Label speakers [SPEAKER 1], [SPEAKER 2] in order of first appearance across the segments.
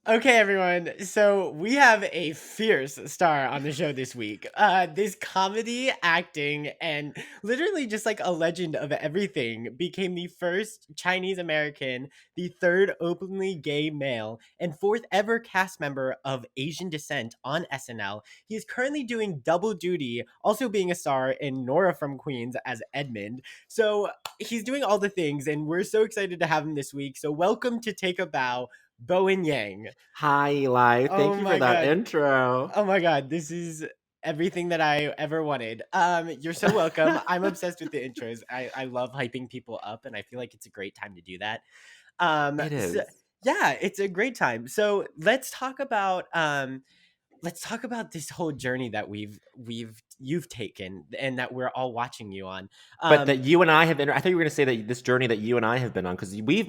[SPEAKER 1] Okay, everyone. So we have a fierce star on the show this week. This comedy, acting, and literally just like a legend of everything became the first Chinese American, the third openly gay male, and fourth ever cast member of Asian descent on SNL. He is currently doing double duty, also being a star in Nora from Queens as Edmund. So he's doing all the things, and we're so excited to have him this week. So welcome to Take a Bow, Bowen Yang.
[SPEAKER 2] Hi, Eli.
[SPEAKER 1] Oh
[SPEAKER 2] Thank you for
[SPEAKER 1] my
[SPEAKER 2] that
[SPEAKER 1] god.
[SPEAKER 2] intro.
[SPEAKER 1] Oh my god, this is everything that I ever wanted. You're so welcome. I'm obsessed with the intros. I love hyping people up, and I feel like it's a great time to do that.
[SPEAKER 2] It
[SPEAKER 1] So
[SPEAKER 2] is.
[SPEAKER 1] yeah, it's a great time. So let's talk about this whole journey that you've taken and that we're all watching you on.
[SPEAKER 2] But that
[SPEAKER 1] Um
[SPEAKER 2] you and I have been. I thought you were going to say that this journey that you and I have been on, because we've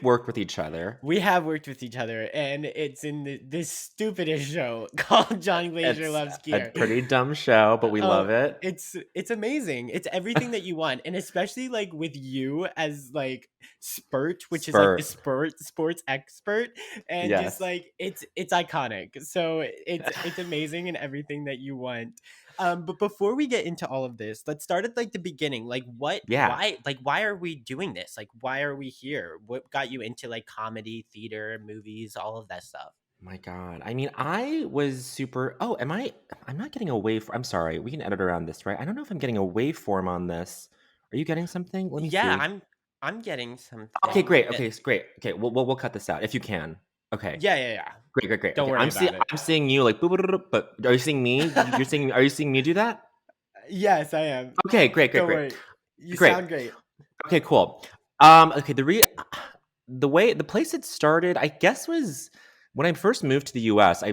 [SPEAKER 2] worked with each other.
[SPEAKER 1] we have worked with each other, and it's in this stupidest show called John Glacier
[SPEAKER 2] It's
[SPEAKER 1] Loves
[SPEAKER 2] a
[SPEAKER 1] Gear.
[SPEAKER 2] pretty dumb show, but we
[SPEAKER 1] Oh,
[SPEAKER 2] love it.
[SPEAKER 1] it's amazing. It's everything that you want, and especially like with you as like Spurt, which is like the
[SPEAKER 2] Spurt.
[SPEAKER 1] sports expert, and just
[SPEAKER 2] Yes.
[SPEAKER 1] like it's iconic. So it's amazing in everything that you want. But before we get into all of this, let's start at like the beginning. Like
[SPEAKER 2] Yeah.
[SPEAKER 1] why are we doing this? Like why are we here? What got you into like comedy, theater, movies, all of that stuff?
[SPEAKER 2] My God. I mean, I was super. Oh, am I? I'm not getting a wave. I'm sorry. We can edit around this, right? I don't know if I'm getting a waveform on this. Are you getting something? Let me
[SPEAKER 1] Yeah,
[SPEAKER 2] see.
[SPEAKER 1] I'm getting
[SPEAKER 2] Okay,
[SPEAKER 1] something.
[SPEAKER 2] great. Okay, it's great. Okay, we'll cut this out if you can. Okay.
[SPEAKER 1] Yeah, yeah, yeah.
[SPEAKER 2] Great, great, great.
[SPEAKER 1] Don't
[SPEAKER 2] Okay,
[SPEAKER 1] worry about it.
[SPEAKER 2] I'm seeing you like, boop, boop, boop, boop, but are you seeing me? You're seeing? Are you seeing me do that?
[SPEAKER 1] Yes, I am.
[SPEAKER 2] Okay, great, great,
[SPEAKER 1] Don't
[SPEAKER 2] great,
[SPEAKER 1] worry. You
[SPEAKER 2] great.
[SPEAKER 1] sound great.
[SPEAKER 2] Okay, cool. Okay, the place it started, I guess, was when I first moved to the U.S. I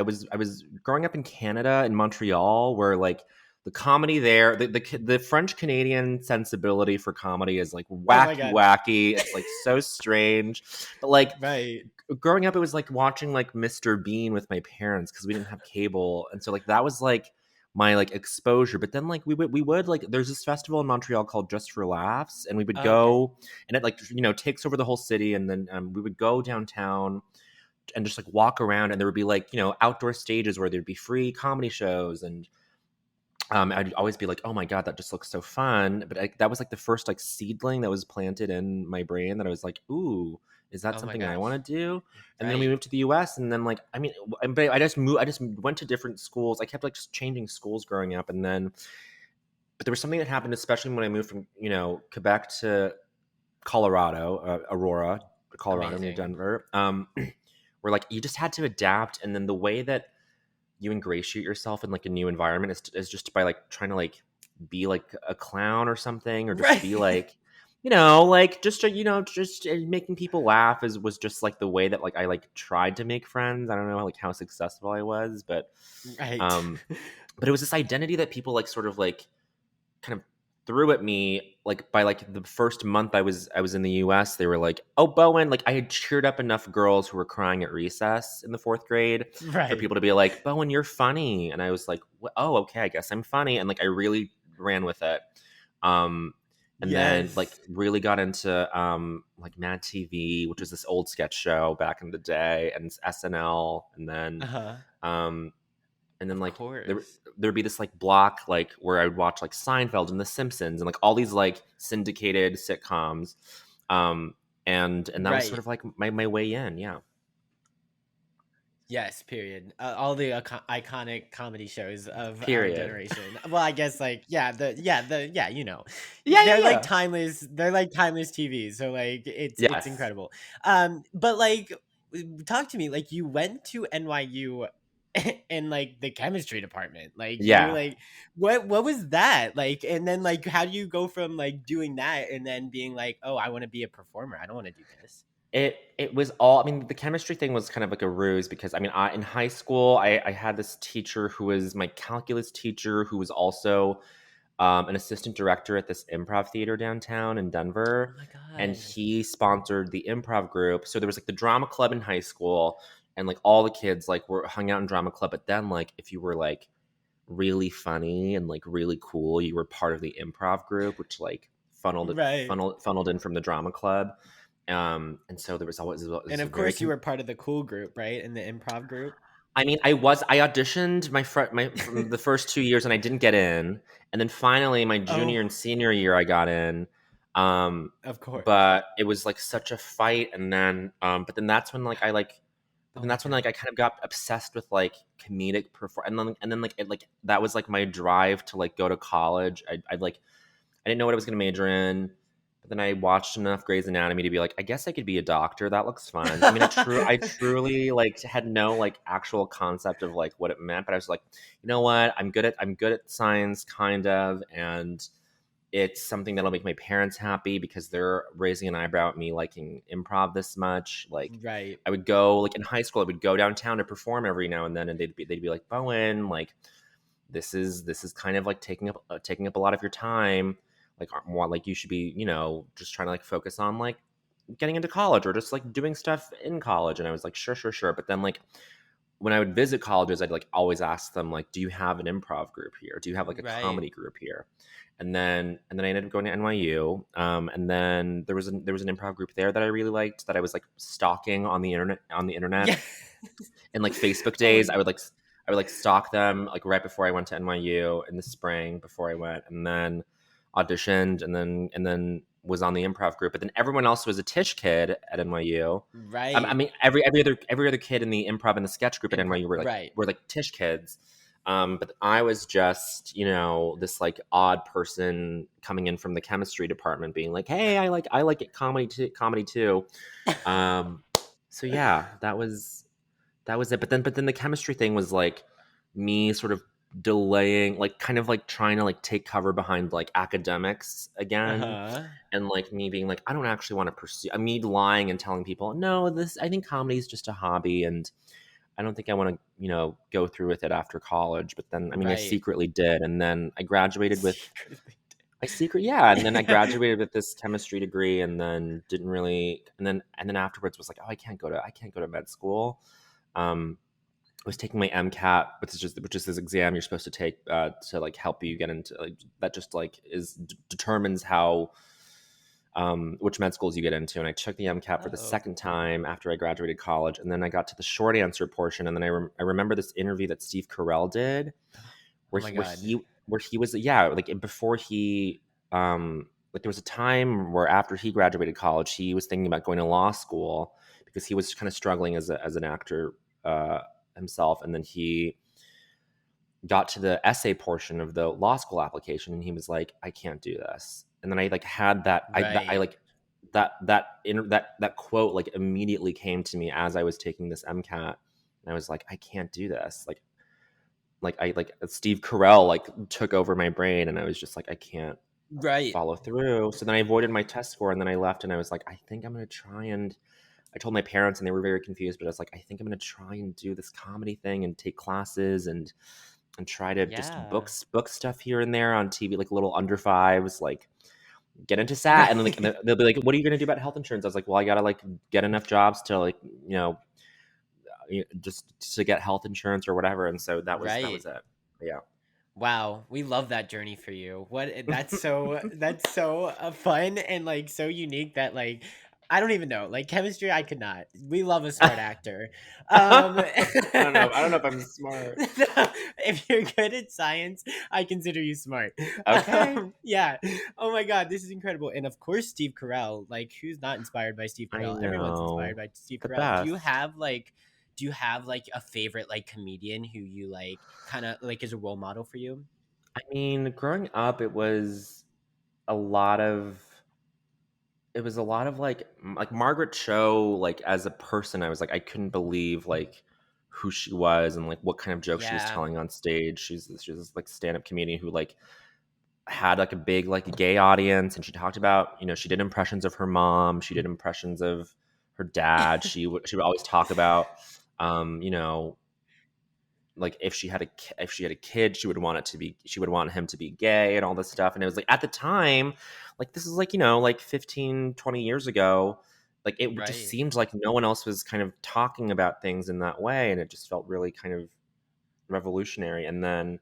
[SPEAKER 2] was growing up in Canada in Montreal, where like the comedy there, the French Canadian sensibility for comedy is like
[SPEAKER 1] Oh my
[SPEAKER 2] wacky,
[SPEAKER 1] god.
[SPEAKER 2] wacky. It's like so strange, but like
[SPEAKER 1] Right.
[SPEAKER 2] growing up, it was like watching like Mr. Bean with my parents because we didn't have cable, and so like that was like my like exposure. But then like we would like there's this festival in Montreal called Just for Laughs, and we would
[SPEAKER 1] Oh, okay.
[SPEAKER 2] go, and it like takes over the whole city, and then we would go downtown and just like walk around, and there would be like outdoor stages where there'd be free comedy shows, and I'd always be like, oh my god, that just looks so fun. But that was like the first like seedling that was planted in my brain that I was like, ooh, is that
[SPEAKER 1] Oh my
[SPEAKER 2] something I want
[SPEAKER 1] gosh.
[SPEAKER 2] to do? And then we
[SPEAKER 1] Right.
[SPEAKER 2] moved to the US, and then like, I mean, but I just moved. I just went to different schools. I kept like just changing schools growing up, and then, but there was something that happened, especially when I moved from Quebec to Colorado, Aurora, Colorado, near
[SPEAKER 1] Amazing.
[SPEAKER 2] Denver. Where like you just had to adapt, and then the way that you ingratiate yourself in like a new environment is just by like trying to like be like a clown or something, or just
[SPEAKER 1] Right.
[SPEAKER 2] be like like just making people laugh is was just like the way that like I like tried to make friends. I don't know like how successful I was,
[SPEAKER 1] Right.
[SPEAKER 2] um but it was this identity that people like sort of like kind of threw at me like by like the first month I was in the US. They were like, "Oh, Bowen," like I had cheered up enough girls who were crying at recess in the 4th grade for
[SPEAKER 1] Right.
[SPEAKER 2] people to be like, "Bowen, you're funny." And I was like, "Oh, okay, I guess I'm funny." And like I really ran with it. Um and then like
[SPEAKER 1] Yes.
[SPEAKER 2] really got into like Mad TV, which was this old sketch show back in the day, and SNL,
[SPEAKER 1] Uh-huh.
[SPEAKER 2] um and then
[SPEAKER 1] Of
[SPEAKER 2] like
[SPEAKER 1] course.
[SPEAKER 2] there'd be this like block like where I would watch like Seinfeld and The Simpsons and like all these like syndicated sitcoms, um, and that was sort
[SPEAKER 1] Right.
[SPEAKER 2] of like my way in, yeah.
[SPEAKER 1] Yes, period. All the iconic comedy shows of our
[SPEAKER 2] Period.
[SPEAKER 1] generation. Well, I guess like yeah,
[SPEAKER 2] Yeah, yeah,
[SPEAKER 1] they're like
[SPEAKER 2] yeah.
[SPEAKER 1] timeless. They're like timeless TV. So like it's
[SPEAKER 2] Yes.
[SPEAKER 1] incredible. But like, talk to me. Like you went to NYU in like the chemistry department. Like you
[SPEAKER 2] Yeah.
[SPEAKER 1] like what was that like? And then like how do you go from like doing that and then being like, oh, I want to be a performer. I don't want to do this.
[SPEAKER 2] It was all. I mean, the chemistry thing was kind of like a ruse because I mean, in high school, I had this teacher who was my calculus teacher who was also an assistant director at this improv theater downtown in
[SPEAKER 1] Oh
[SPEAKER 2] Denver,
[SPEAKER 1] my
[SPEAKER 2] and
[SPEAKER 1] god.
[SPEAKER 2] he sponsored the improv group. So there was like the drama club in high school, and like all the kids like were hung out in drama club. But then like if you were like really funny and like really cool, you were part of the improv group, which like
[SPEAKER 1] Right.
[SPEAKER 2] funneled in from the drama club. And so there was always it
[SPEAKER 1] And
[SPEAKER 2] was a
[SPEAKER 1] of
[SPEAKER 2] very
[SPEAKER 1] course, you were part of the cool group, right? In the improv group?
[SPEAKER 2] I mean, I auditioned my from the first 2 years and I didn't get in, and then finally my junior and
[SPEAKER 1] Oh,
[SPEAKER 2] senior year I got in, um,
[SPEAKER 1] of course.
[SPEAKER 2] but it was, like, such a fight, and then, but then that's when,
[SPEAKER 1] Oh my god.
[SPEAKER 2] I kind of got obsessed with, like, comedic perform and then, like, that was, like, my drive to, like, go to college. I didn't know what I was gonna major in, but then I watched enough Grey's Anatomy to be like, "I guess I could be a doctor, that looks fun." I mean, I truly, like, had no, like, actual concept of, like, what it meant, but I was like, "You know what? I'm good at science, kind of, and it's something that'll make my parents happy because they're raising an eyebrow at me liking improv this much." Like,
[SPEAKER 1] Right.
[SPEAKER 2] I would go like, in high school, I would go downtown to perform every now and then, and they'd be like, "Bowen, like, this is kind of like taking up a lot of your time, like more like you should be, just trying to like focus on like getting into college or just like doing stuff in college." And I was like, sure, sure, sure. But then, like, when I would visit colleges, I'd like always ask them, like, do you have an improv group here, do you have like a
[SPEAKER 1] Right.
[SPEAKER 2] comedy group here? And then I ended up going to NYU, and then there was an improv group there that I really liked, that I was like stalking on the internet
[SPEAKER 1] Yeah.
[SPEAKER 2] in like Facebook
[SPEAKER 1] Oh my
[SPEAKER 2] days. I would like stalk them like right before I went to NYU in the spring before I went, and then auditioned, and then was on the improv group. But then everyone else was a Tisch kid at NYU. I
[SPEAKER 1] right.
[SPEAKER 2] mean, every other kid in the improv and the sketch group at
[SPEAKER 1] Improv.
[SPEAKER 2] NYU
[SPEAKER 1] Right.
[SPEAKER 2] were like Tisch kids. But I was just, this like odd person coming in from the chemistry department, being like, "Hey, I like it comedy too." Um, so yeah, that was it. But then the chemistry thing was like me sort of delaying, like kind of like trying to like take cover behind like academics again,
[SPEAKER 1] Uh-huh.
[SPEAKER 2] and like me being like, I don't actually want to pursue. Me lying and telling people, no, this I think comedy is just a hobby, and I don't think I want to, go through with it after college. But then, I mean, I
[SPEAKER 1] Right.
[SPEAKER 2] secretly did, and then I graduated with
[SPEAKER 1] Secretly.
[SPEAKER 2] yeah, and then I graduated with this chemistry degree, and then didn't really, and then afterwards was like, oh, I can't go to med school. I was taking my MCAT, which is this exam you're supposed to take to like help you get into like that just like determines how which med schools you get into. And I took the MCAT for the
[SPEAKER 1] Oh.
[SPEAKER 2] second time after I graduated college, and then I got to the short answer portion, and then I remember this interview that Steve Carell did,
[SPEAKER 1] Oh my god.
[SPEAKER 2] where he was, yeah, like before he like there was a time where after he graduated college, he was thinking about going to law school because he was kind of struggling as an actor himself, and then he got to the essay portion of the law school application, and he was like, I can't do this. And then I like had I
[SPEAKER 1] Right.
[SPEAKER 2] like that quote like immediately came to me as I was taking this MCAT, and I was like, I can't do this. I like Steve Carell like took over my brain, and I was just like, I can't
[SPEAKER 1] Right.
[SPEAKER 2] follow through. So then I avoided my test score, and then I left, and I was like, I think I'm gonna try, and I told my parents, and they were very confused, but I was like, I think I'm gonna try and do this comedy thing and take classes, and try to just
[SPEAKER 1] Yeah.
[SPEAKER 2] book stuff here and there on TV, like little under fives, like get into SAT, and then like and
[SPEAKER 1] Right.
[SPEAKER 2] they'll be like, "What are you gonna do about health insurance?" I was like, "Well, I gotta like get enough jobs to like just to get health insurance or whatever." And so that
[SPEAKER 1] Right.
[SPEAKER 2] was it. Yeah.
[SPEAKER 1] Wow, we love that journey for you. That's so fun and like so unique that like I don't even know. Like chemistry I could not. We love a smart actor. Um
[SPEAKER 2] I don't know if I'm smart.
[SPEAKER 1] if you're good at science, I consider you smart.
[SPEAKER 2] Okay.
[SPEAKER 1] Yeah. Oh my god, this is incredible. And of course Steve Carell, like who's not inspired by Steve
[SPEAKER 2] I
[SPEAKER 1] Carell? Everyone's inspired
[SPEAKER 2] know.
[SPEAKER 1] by Steve
[SPEAKER 2] The
[SPEAKER 1] Carell.
[SPEAKER 2] best.
[SPEAKER 1] Do you have like a favorite like comedian who you like kind of like is a role model for you?
[SPEAKER 2] I mean, growing up, a lot of it was a lot of like Margaret Cho, like as a person, I was like, I couldn't believe like who she was and like what kind of jokes she was
[SPEAKER 1] Yeah.
[SPEAKER 2] telling on stage. She's this like stand-up comedian who like had like a big like gay audience, and she talked about, she did impressions of her mom, she did impressions of her dad. She would always talk about um, you know, like if she had a kid, she would want him to be gay and all this stuff. And it was like at the time, like this is like, like 15, 20 years ago, like it just
[SPEAKER 1] Right.
[SPEAKER 2] seemed like no one else was kind of talking about things in that way, and it just felt really kind of revolutionary. And then it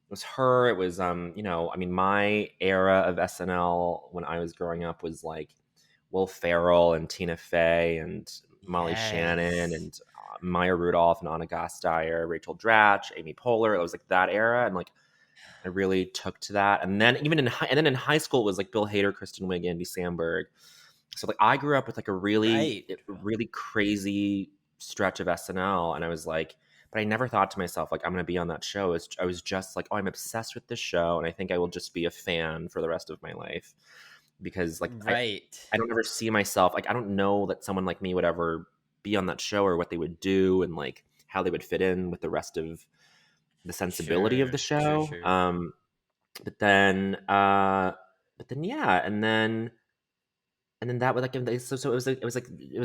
[SPEAKER 2] was her, it was I mean, my era of SNL when I was growing up was like Will Ferrell and Tina Fey and Molly Shannon
[SPEAKER 1] Yes.
[SPEAKER 2] and Maya Rudolph and Anna Gasteyer, Rachel Dratch, Amy Poehler. It was like that era, and like I really took to that. And then even in in high school, it was like Bill Hader, Kristen Wiig, Andy Samberg. So like I grew up with like a
[SPEAKER 1] Right.
[SPEAKER 2] really crazy stretch of SNL, and I was like, but I never thought to myself like I'm gonna be on that show. I was just like, oh, I'm obsessed with this show, and I think I will just be a fan for the rest of my life because like
[SPEAKER 1] Right.
[SPEAKER 2] I don't ever see myself like I don't know that someone like me would ever be on that show or what they would do and like how they would fit in with the rest of the sensibility of the
[SPEAKER 1] Sure. Sure.
[SPEAKER 2] show.
[SPEAKER 1] Sure.
[SPEAKER 2] But then yeah, and then that was like so it was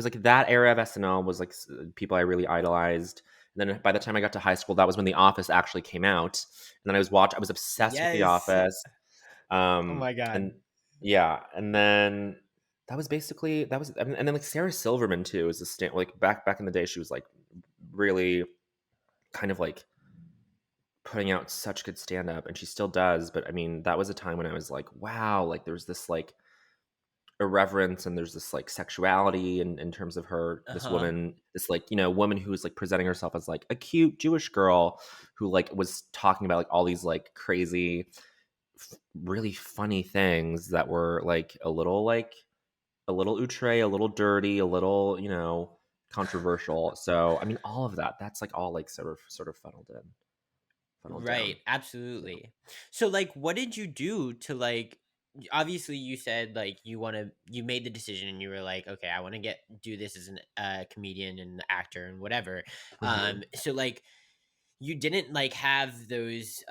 [SPEAKER 2] like that era of SNL was like people I really idolized. And then by the time I got to high school, that was when The Office actually came out. And then I was obsessed with The
[SPEAKER 1] Yes.
[SPEAKER 2] Office.
[SPEAKER 1] Oh my
[SPEAKER 2] And
[SPEAKER 1] god.
[SPEAKER 2] yeah, and then that was and then like Sarah Silverman too is a like back in the day she was like really kind of like putting out such good stand up and she still does, but I mean that was a time when I was like wow, like there's this like irreverence and there's this like sexuality in terms of her,
[SPEAKER 1] Uh
[SPEAKER 2] this
[SPEAKER 1] huh.
[SPEAKER 2] woman, this like woman who's like presenting herself as like a cute Jewish girl who like was talking about like all these like crazy really funny things that were like a little outre, a little dirty, a little controversial. So I mean all of that, that's like all like sort of funneled down.
[SPEAKER 1] Right, absolutely. So like what did you do to like obviously you said like you made the decision and you were like okay, I want to get do this as an comedian and actor and whatever.
[SPEAKER 2] Hmm.
[SPEAKER 1] So like you didn't like have those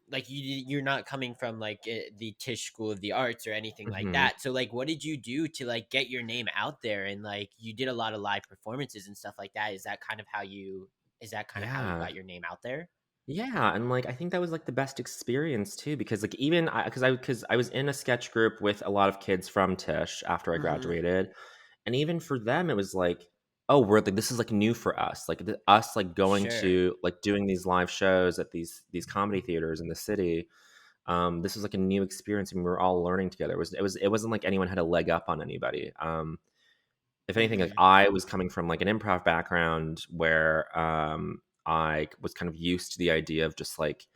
[SPEAKER 1] like you're not coming from like the Tisch School of the Arts or anything like
[SPEAKER 2] Hmm.
[SPEAKER 1] that. So like what did you do to like get your name out there and like you did a lot of live performances and stuff like that. Is that kind of how you
[SPEAKER 2] Yeah.
[SPEAKER 1] got your name out there?
[SPEAKER 2] Yeah, and like I think that was like the best experience too because like even because I was in a sketch group with a lot of kids from Tisch after I
[SPEAKER 1] Mhm.
[SPEAKER 2] graduated, and even for them it was like, oh, we're like this is like new for us, like us like going
[SPEAKER 1] Sure.
[SPEAKER 2] to like doing these live shows at these comedy theaters in the city. This was like a new experience and we were all learning together. It wasn't like anyone had a leg up on anybody. If anything, like
[SPEAKER 1] Mhm.
[SPEAKER 2] I was coming from like an improv background where I was kind of used to the idea of just like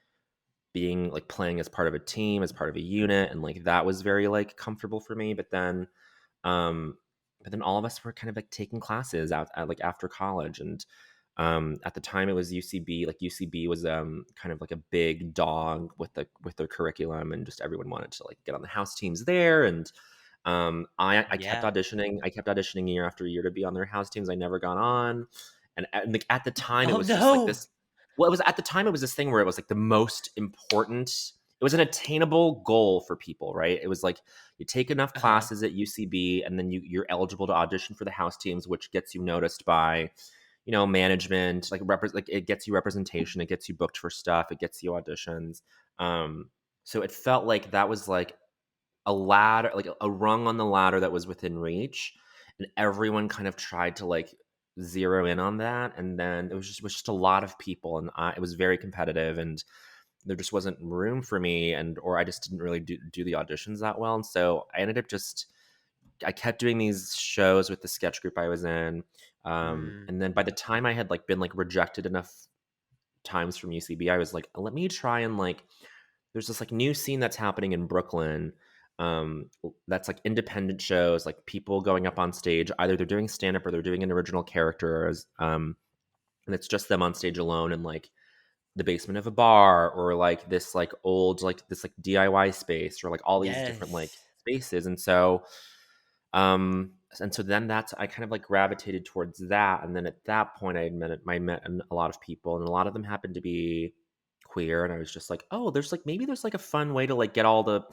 [SPEAKER 2] being like playing as part of a team, as part of a unit, and like that was very like comfortable for me. Um, but then all of us were kind of like taking classes out at, like after college, and at the time it was UCB. Like UCB was kind of like a big dog with their curriculum, and just everyone wanted to like get on the house teams there, and I kept
[SPEAKER 1] Yeah.
[SPEAKER 2] auditioning. I kept auditioning year after year to be on their house teams. I never got on, and like at the time, it
[SPEAKER 1] Oh
[SPEAKER 2] was just like
[SPEAKER 1] no.
[SPEAKER 2] this. Well, it was at the time. It was this thing where it was like the most important. It was an attainable goal for people, right? It was like you take enough
[SPEAKER 1] Uh-huh.
[SPEAKER 2] classes at UCB, and then you're eligible to audition for the house teams, which gets you noticed by management. Like it gets you representation. It gets you booked for stuff. It gets you auditions. Um, so it felt like that was like a ladder, like a rung on the ladder that was within reach, and everyone kind of tried to like zero in on that. And then was just a lot of people, and it was very competitive, and there just wasn't room for me, and or I just didn't really do the auditions that well, and so I ended up just I kept doing these shows with the sketch group I was in,
[SPEAKER 1] Mm.
[SPEAKER 2] and then by the time I had like been like rejected enough times from UCB, I was like, let me try and like there's this like new scene that's happening in Brooklyn. That's like independent shows, like people going up on stage. Either they're doing stand up or they're doing an original character, and it's just them on stage alone in like the basement of a bar or like this like old like this like DIY space or like all these different like
[SPEAKER 1] Yes.
[SPEAKER 2] spaces. And so then that's I kind of like gravitated towards that, and then at that point I met a lot of people, and a lot of them happened to be queer, and I was just like, oh, there's like maybe there's like a fun way to like get all the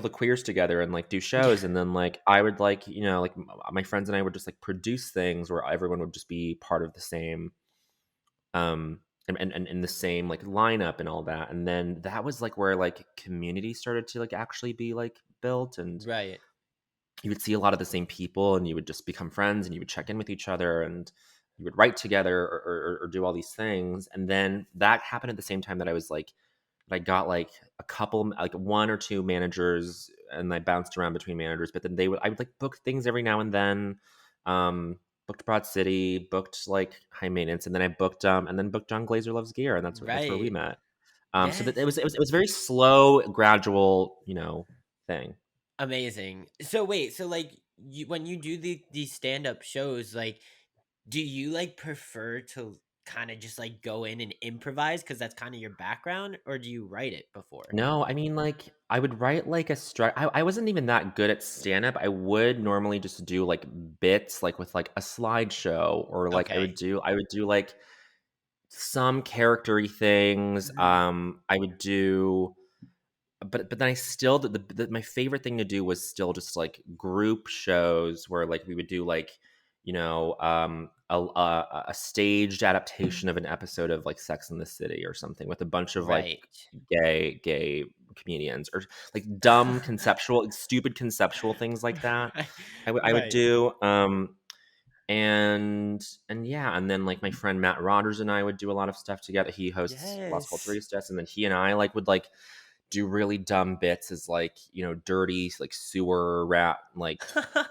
[SPEAKER 2] queers together and like do
[SPEAKER 1] Yeah.
[SPEAKER 2] shows, and then like I would like like my friends and I would just like produce things where everyone would just be part of the same and in the same like lineup and all that, and then that was like where like community started to like actually be like built, and
[SPEAKER 1] Right.
[SPEAKER 2] you would see a lot of the same people and you would just become friends and you would check in with each other and you would write together or do all these things. And then that happened at the same time that I was like I got like a couple, like one or two managers, and I bounced around between managers. But then I would like book things every now and then. Booked Broad City, booked like High Maintenance, and then I booked and then booked John Glazer Loves Gear, and that's where we
[SPEAKER 1] Right.
[SPEAKER 2] met. So that
[SPEAKER 1] Yes.
[SPEAKER 2] it was very slow, gradual, thing.
[SPEAKER 1] Amazing. So wait, so like you when you do these stand-up shows, like do you like prefer to kind of just like go in and improvise because that's kind of your background, or do you write it before?
[SPEAKER 2] No, I mean, like, I would write like a I wasn't even that good at stand up. I would normally just do like bits, like with like a slideshow, or like
[SPEAKER 1] Okay.
[SPEAKER 2] I would do like some charactery things.
[SPEAKER 1] Mhm.
[SPEAKER 2] I would do, but then I still my favorite thing to do was still just like group shows where like we would do like a staged adaptation of an episode of like Sex in the City or something with a bunch of like
[SPEAKER 1] Right.
[SPEAKER 2] gay comedians, or like dumb conceptual like, stupid conceptual things like that.
[SPEAKER 1] Right.
[SPEAKER 2] I would
[SPEAKER 1] Right.
[SPEAKER 2] do and yeah, and then like my friend Matt Rogers and I would do a lot of stuff together. He hosts Las
[SPEAKER 1] Yes.
[SPEAKER 2] Culturistas, and then he and I like would like do really dumb bits as like dirty like sewer rat like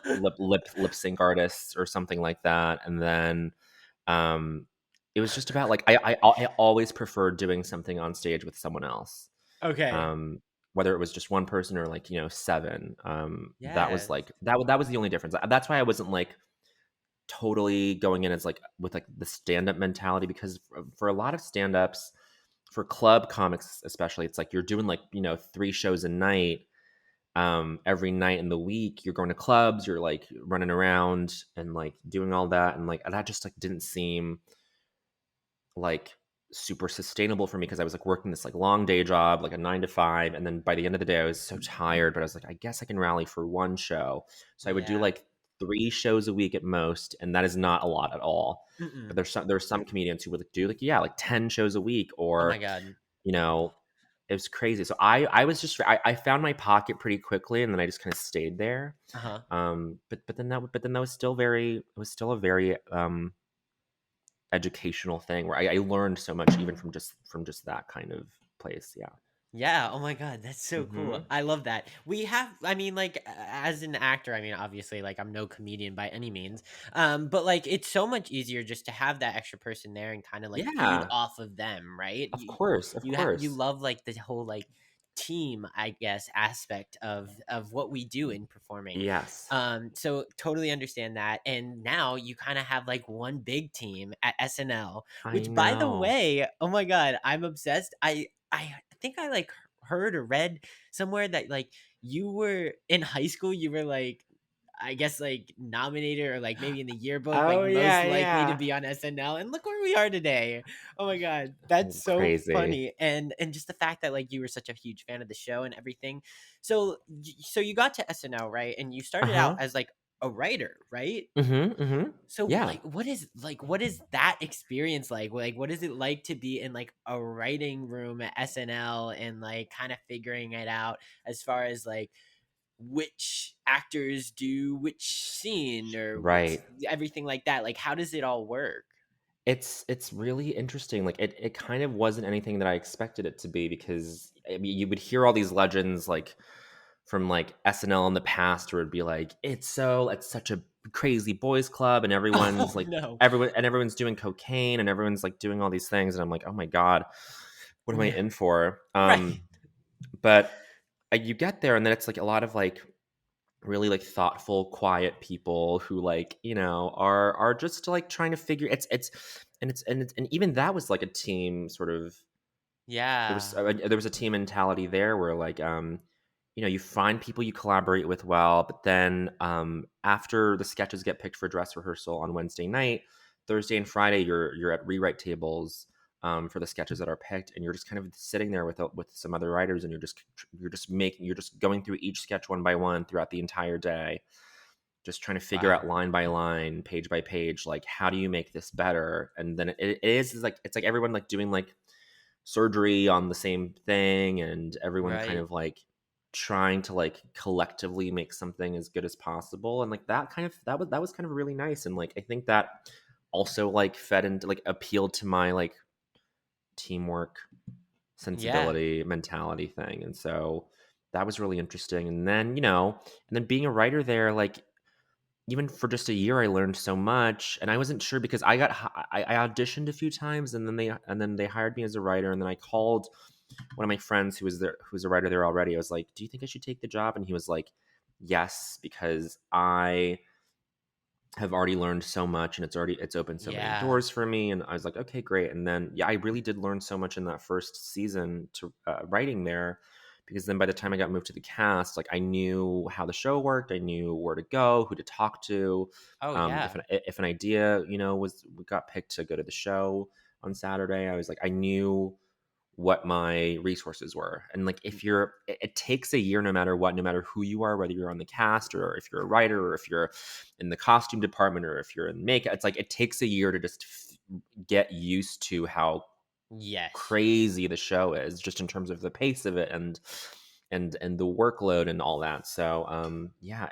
[SPEAKER 2] lip sync artists or something like that. And then um it was just about like I always preferred doing something on stage with someone else,
[SPEAKER 1] Okay.
[SPEAKER 2] um whether it was just one person or like seven. That was
[SPEAKER 1] Yes.
[SPEAKER 2] like that was the only difference. That's why I wasn't like totally going in as like with like the stand-up mentality, because for a lot of stand-ups, for club comics especially, it's like you're doing like three shows a night. Every night in the week you're going to clubs, you're like running around and like doing all that, and like that just like didn't seem like super sustainable for me, because I was like working this like long day job, like a 9 to 5, and then by the end of the day I was so tired, but I was like, I guess I can rally for one show. So I would do
[SPEAKER 1] Yeah.
[SPEAKER 2] like three shows a week at most, and that is not a lot at all. But
[SPEAKER 1] Mm-mm.
[SPEAKER 2] there's some comedians who would like do like, yeah, like 10 shows a week,
[SPEAKER 1] Oh my
[SPEAKER 2] or
[SPEAKER 1] god.
[SPEAKER 2] you know it was crazy. So I was just I found my pocket pretty quickly, and then I just kind of stayed there.
[SPEAKER 1] Uh-huh.
[SPEAKER 2] But then that was still very, it was still a very educational thing where I learned so much, even from just that kind of place. Yeah.
[SPEAKER 1] Yeah, oh my god, that's so cool.
[SPEAKER 2] Hmm.
[SPEAKER 1] I love that. We have I mean, like, as an actor, I mean, obviously, like, I'm no comedian by any means, but, like, it's so much easier just to have that extra person there and kinda, like, feed
[SPEAKER 2] Yeah.
[SPEAKER 1] off of them, right?
[SPEAKER 2] Of course. Of
[SPEAKER 1] You
[SPEAKER 2] course.
[SPEAKER 1] love, like, the whole, like, team, I guess, aspect of what we do in performing.
[SPEAKER 2] Yes.
[SPEAKER 1] So totally understand that, and now you kinda have, like, one big team at SNL,
[SPEAKER 2] I
[SPEAKER 1] which, by the
[SPEAKER 2] know.
[SPEAKER 1] way, oh my god, I'm obsessed. I think I, like, heard or read somewhere that, like, you were in high school, you were, like, I guess, like, nominated or, like, maybe in the yearbook, like,
[SPEAKER 2] Oh
[SPEAKER 1] most
[SPEAKER 2] yeah,
[SPEAKER 1] likely to
[SPEAKER 2] yeah.
[SPEAKER 1] be on SNL, and look where we are today. Oh my god, that's so
[SPEAKER 2] Crazy.
[SPEAKER 1] funny, and just the fact that, like, you were such a huge fan of the show and everything. So you got to SNL, right? And you
[SPEAKER 2] Uh
[SPEAKER 1] started out
[SPEAKER 2] huh.
[SPEAKER 1] as, like, a writer, right?
[SPEAKER 2] Mm-hmm.
[SPEAKER 1] So,
[SPEAKER 2] Yeah.
[SPEAKER 1] what is that experience like? Like, what is it like to be in, like, a writing room at SNL and, like, kinda figuring it out as far as, like, which actors do which scene or which
[SPEAKER 2] Right.
[SPEAKER 1] everything like that? Like, how does it all work?
[SPEAKER 2] It's really interesting. Like it kind of wasn't anything that I expected it to be, because I mean, you would hear all these legends like from like SNL in the past, where it'd be like, it's such a crazy boys club, and
[SPEAKER 1] Oh, no.
[SPEAKER 2] everyone's doing cocaine, and everyone's like doing all these things, and I'm like, oh my god, what am I
[SPEAKER 1] Yeah.
[SPEAKER 2] in for?
[SPEAKER 1] Right.
[SPEAKER 2] But you get there, and then it's like a lot of like really like thoughtful, quiet people who like are just like trying to figure and even that was like a team sort of. There was
[SPEAKER 1] Yeah.
[SPEAKER 2] there was a team mentality there, where like you find people you collaborate with well, but then after the sketches get picked for dress rehearsal on Wednesday night, Thursday and Friday you're at rewrite tables for the sketches that are picked, and you're just kind of sitting there with some other writers, and you're just going through each sketch one by one throughout the entire day, just trying to figure out
[SPEAKER 1] Wow.
[SPEAKER 2] line by line, page by page, like how do you make this better. And then it is like it's like everyone like doing like surgery on the same thing, and everyone kind
[SPEAKER 1] Right.
[SPEAKER 2] of like trying to like collectively make something as good as possible. And like that was kind of really nice, and like I think that also like fed into like appealed to my like teamwork
[SPEAKER 1] Yeah.
[SPEAKER 2] sensibility, mentality thing. And so that was really interesting. And then, and then being a writer there, like even for just a year, I learned so much, and I wasn't sure because I auditioned a few times, and then they hired me as a writer, and then I called one of my friends who was a writer there already. I was like, "Do you think I should take the job?" And he was like, "Yes, because I have already learned so much, and it's opened so many
[SPEAKER 1] Yeah.
[SPEAKER 2] doors for me." And I was like, "Okay, great." And then yeah, I really did learn so much in that first season to writing there, because then by the time I got moved to the cast, like I knew how the show worked, I knew where to go, who to talk to,
[SPEAKER 1] Oh,
[SPEAKER 2] if
[SPEAKER 1] yeah.
[SPEAKER 2] an idea was got picked to go to the show on Saturday, I was like I knew what my resources were. And like if you're it takes a year, no matter what, no matter who you are, whether you're on the cast or if you're a writer or if you're in the costume department or if you're in makeup, it's like it takes a year to just get used to how
[SPEAKER 1] Yes.
[SPEAKER 2] crazy the show is, just in terms of the pace of it and the workload and all that. So yeah,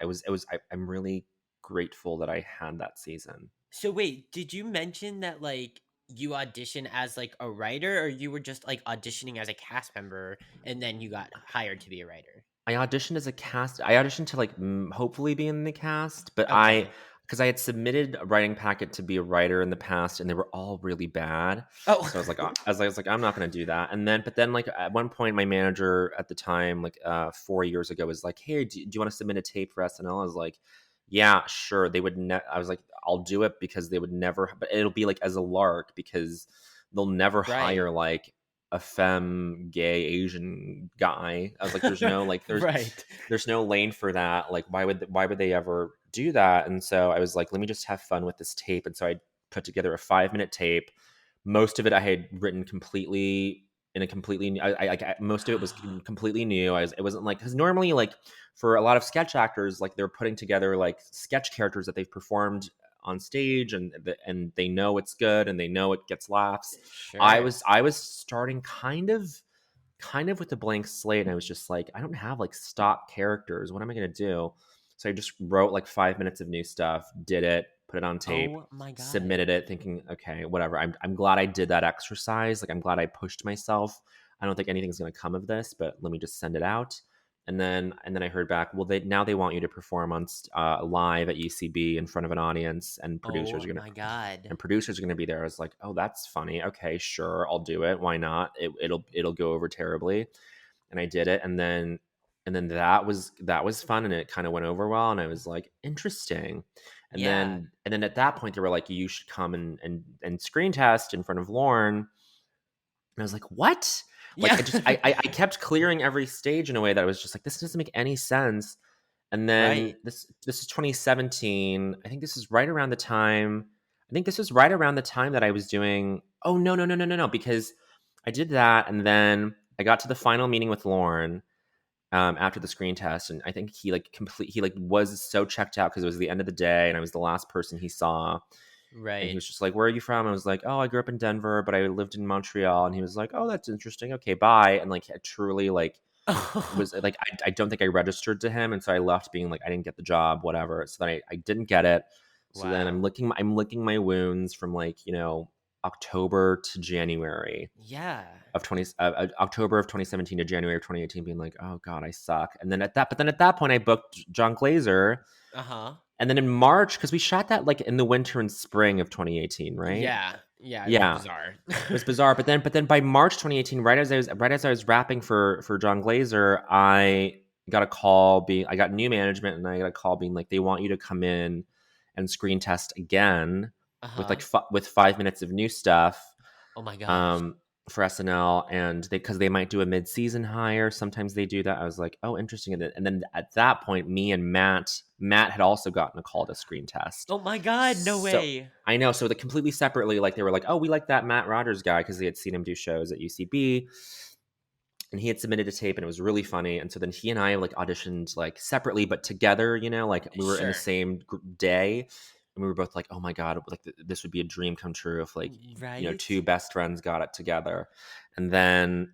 [SPEAKER 2] I'm really grateful that I had that season.
[SPEAKER 1] So wait, did you mention that like you audition as like a writer, or you were just like auditioning as a cast member and then you got hired to be a writer?
[SPEAKER 2] I auditioned as a cast. I auditioned to like hopefully be in the cast, but
[SPEAKER 1] Okay.
[SPEAKER 2] because I had submitted a writing packet to be a writer in the past, and they were all really bad.
[SPEAKER 1] Oh.
[SPEAKER 2] So I was like, I was like, I'm not going to do that. But then like at one point, my manager at the time, like 4 years ago, was like, "Hey, do you want to submit a tape for SNL?" I was like, "Yeah, sure." They would. I was like, "I'll do it," because they would never. But it'll be like as a lark, because they'll never
[SPEAKER 1] Right.
[SPEAKER 2] hire like a femme gay Asian guy. I was like, there's no like
[SPEAKER 1] Right.
[SPEAKER 2] there's no lane for that. Like why would they ever do that? And so I was like, let me just have fun with this tape. And so I put together a 5-minute tape. Most of it I had written completely in a completely most of it was completely new. It wasn't like, because normally like for a lot of sketch actors, like they're putting together like sketch characters that they've performed on stage, and they know it's good and they know it gets laughs. I
[SPEAKER 1] Sure.
[SPEAKER 2] was I was starting kind of with a blank slate, and I was just like, I don't have like stock characters. What am I going to do? So I just wrote like 5 minutes of new stuff, did it, put it on tape,
[SPEAKER 1] Oh my god.
[SPEAKER 2] submitted it, thinking, okay, whatever. I'm glad I did that exercise. Like I'm glad I pushed myself. I don't think anything's going to come of this, but let me just send it out. And then I heard back. Well, they want you to perform on live at UCB in front of an audience, and
[SPEAKER 1] Oh my god.
[SPEAKER 2] producers are going to be there. I was like, oh, that's funny. Okay, sure, I'll do it. Why not? It'll go over terribly. And I did it, and then that was fun, and it kind of went over well, and I was like, interesting. And
[SPEAKER 1] Yeah.
[SPEAKER 2] then and then at that point, they were like, you should come and screen test in front of Lauren. And I was like, what? Like
[SPEAKER 1] Yeah.
[SPEAKER 2] I kept clearing every stage in a way that I was just like, this doesn't make any sense. And then
[SPEAKER 1] Right.
[SPEAKER 2] this is 2017. I think this is right around the time. I think this was right around the time that I was doing. Oh no, no, no, no, no, no! Because I did that, and then I got to the final meeting with Lauren after the screen test, and I think he like was so checked out because it was the end of the day, and I was the last person he saw. And he
[SPEAKER 1] Right.
[SPEAKER 2] was just like, "Where are you from?" I was like, "Oh, I grew up in Denver, but I lived in Montreal." And he was like, "Oh, that's interesting. Okay, bye." And like, truly, like, was like, I don't think I registered to him, and so I left being like, I didn't get the job, whatever. So then I didn't get it. So then
[SPEAKER 1] Wow.
[SPEAKER 2] I'm licking my wounds from like October to January
[SPEAKER 1] Yeah.
[SPEAKER 2] of October of 2017 to January of 2018, being like, oh god, I suck. But then at that point, I booked John Glazer,
[SPEAKER 1] Uh-huh.
[SPEAKER 2] and then in March, because we shot that like in the winter and spring of 2018, right?
[SPEAKER 1] Yeah. Yeah, it was
[SPEAKER 2] Yeah,
[SPEAKER 1] bizarre.
[SPEAKER 2] it was bizarre. But then by March 2018, right as I was rapping for John Glazer, I got new management, and I got a call being like, they want you to come in and screen test again with
[SPEAKER 1] Uh-huh.
[SPEAKER 2] with 5 minutes of new stuff,
[SPEAKER 1] Oh my gosh.
[SPEAKER 2] um, for SNL, and because they might do a mid-season hire. Sometimes they do that. I was like, oh, interesting. And then at that point, me and Matt had also gotten a call to screen test.
[SPEAKER 1] Oh my god, no
[SPEAKER 2] So
[SPEAKER 1] way.
[SPEAKER 2] I know. So the completely separately, like they were like, oh, we like that Matt Rogers guy, because they had seen him do shows at UCB, and he had submitted a tape, and it was really funny. And so then he and I like auditioned like separately but together, like we were in the
[SPEAKER 1] Sure.
[SPEAKER 2] same day, and we were both like, oh my god, like this would be a dream come true if like
[SPEAKER 1] Right?
[SPEAKER 2] two best friends got it together. And then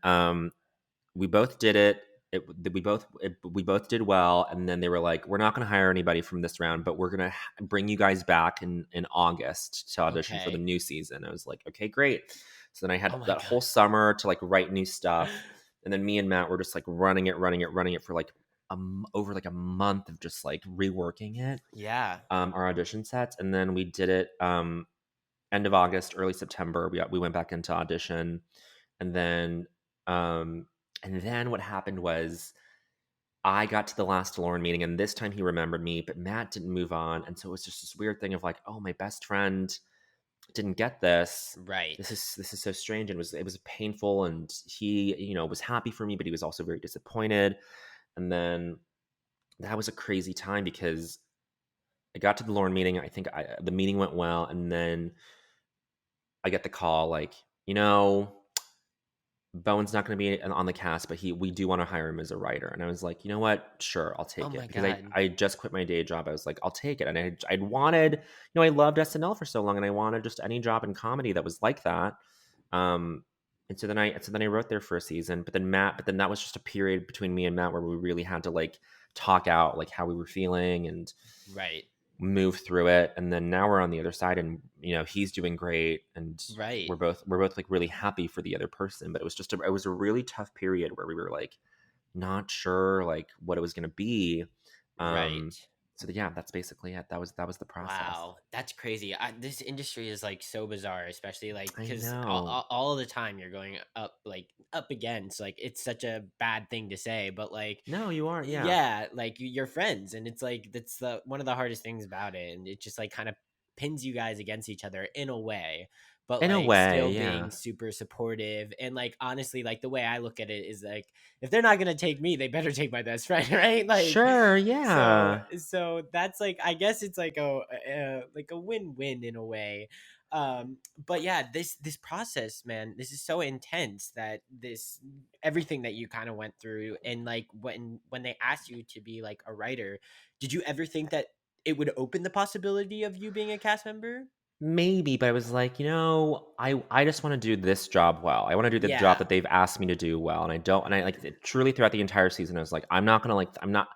[SPEAKER 2] we both did it. We both did well, and then they were like, "We're not going to hire anybody from this round, but we're going to bring you guys back in August to audition for the
[SPEAKER 1] Okay.
[SPEAKER 2] new season." I was like, "Okay, great." So then I had
[SPEAKER 1] Oh my
[SPEAKER 2] that
[SPEAKER 1] god.
[SPEAKER 2] whole summer to like write new stuff. And then me and Matt were just like running it for like over like a month of just like reworking it,
[SPEAKER 1] Yeah.
[SPEAKER 2] our audition sets. And then we did it end of August, early September. We went back into audition, and then um, what happened was I got to the last Lauren meeting, and this time he remembered me, but Matt didn't move on, and so it was just this weird thing of like, oh, my best friend didn't get this.
[SPEAKER 1] Right.
[SPEAKER 2] This is so strange, and it was painful, and he was happy for me, but he was also very disappointed. And then that was a crazy time because I got to the Lauren meeting. I think the meeting went well, and then I get the call like, Bowen's not going to be on the cast, but we do want to hire him as a writer. And I was like, you know what? Sure, I'll
[SPEAKER 1] Oh
[SPEAKER 2] take it
[SPEAKER 1] my
[SPEAKER 2] because
[SPEAKER 1] god.
[SPEAKER 2] I just quit my day job. I was like, I'll take it. And I'd wanted, I loved SNL for so long, and I wanted just any job in comedy that was like that. Um, and so then I wrote there for a season, but then that was just a period between me and Matt where we really had to like talk out like how we were feeling and
[SPEAKER 1] Right.
[SPEAKER 2] move through it. And then now we're on the other side, and he's doing great, and
[SPEAKER 1] Right.
[SPEAKER 2] we're both like really happy for the other person. But it was a really tough period where we were like not sure like what it was going to be.
[SPEAKER 1] Right.
[SPEAKER 2] So yeah, that's basically it. That was the process.
[SPEAKER 1] Wow, that's crazy. This industry is like so bizarre, especially like
[SPEAKER 2] I
[SPEAKER 1] because
[SPEAKER 2] know.
[SPEAKER 1] all the time you're going up, like up against, like it's such a bad thing to say, but like,
[SPEAKER 2] No, you are. Yeah.
[SPEAKER 1] yeah, like you're friends, and it's like that's the one of the hardest things about it, and it just like kind of pins you guys against each other in a way, but
[SPEAKER 2] In a
[SPEAKER 1] like
[SPEAKER 2] way,
[SPEAKER 1] still
[SPEAKER 2] yeah.
[SPEAKER 1] being super supportive. And like honestly, like the way I look at it is like if they're not gonna take me, they better take my best friend, right? Like
[SPEAKER 2] Sure,
[SPEAKER 1] so
[SPEAKER 2] yeah.
[SPEAKER 1] that's like I guess it's like a win-win in a way. But yeah, this process, man, this is so intense that this everything that you kind of went through. And like when they asked you to be like a writer, did you ever think that it would open the possibility of you being a cast member?
[SPEAKER 2] Maybe, but I was like, I just want to do this job well. I want to do the job
[SPEAKER 1] Yeah,
[SPEAKER 2] that they've asked me to do well, and I don't. And I like truly throughout the entire season, I was like, I'm not gonna like. I'm not.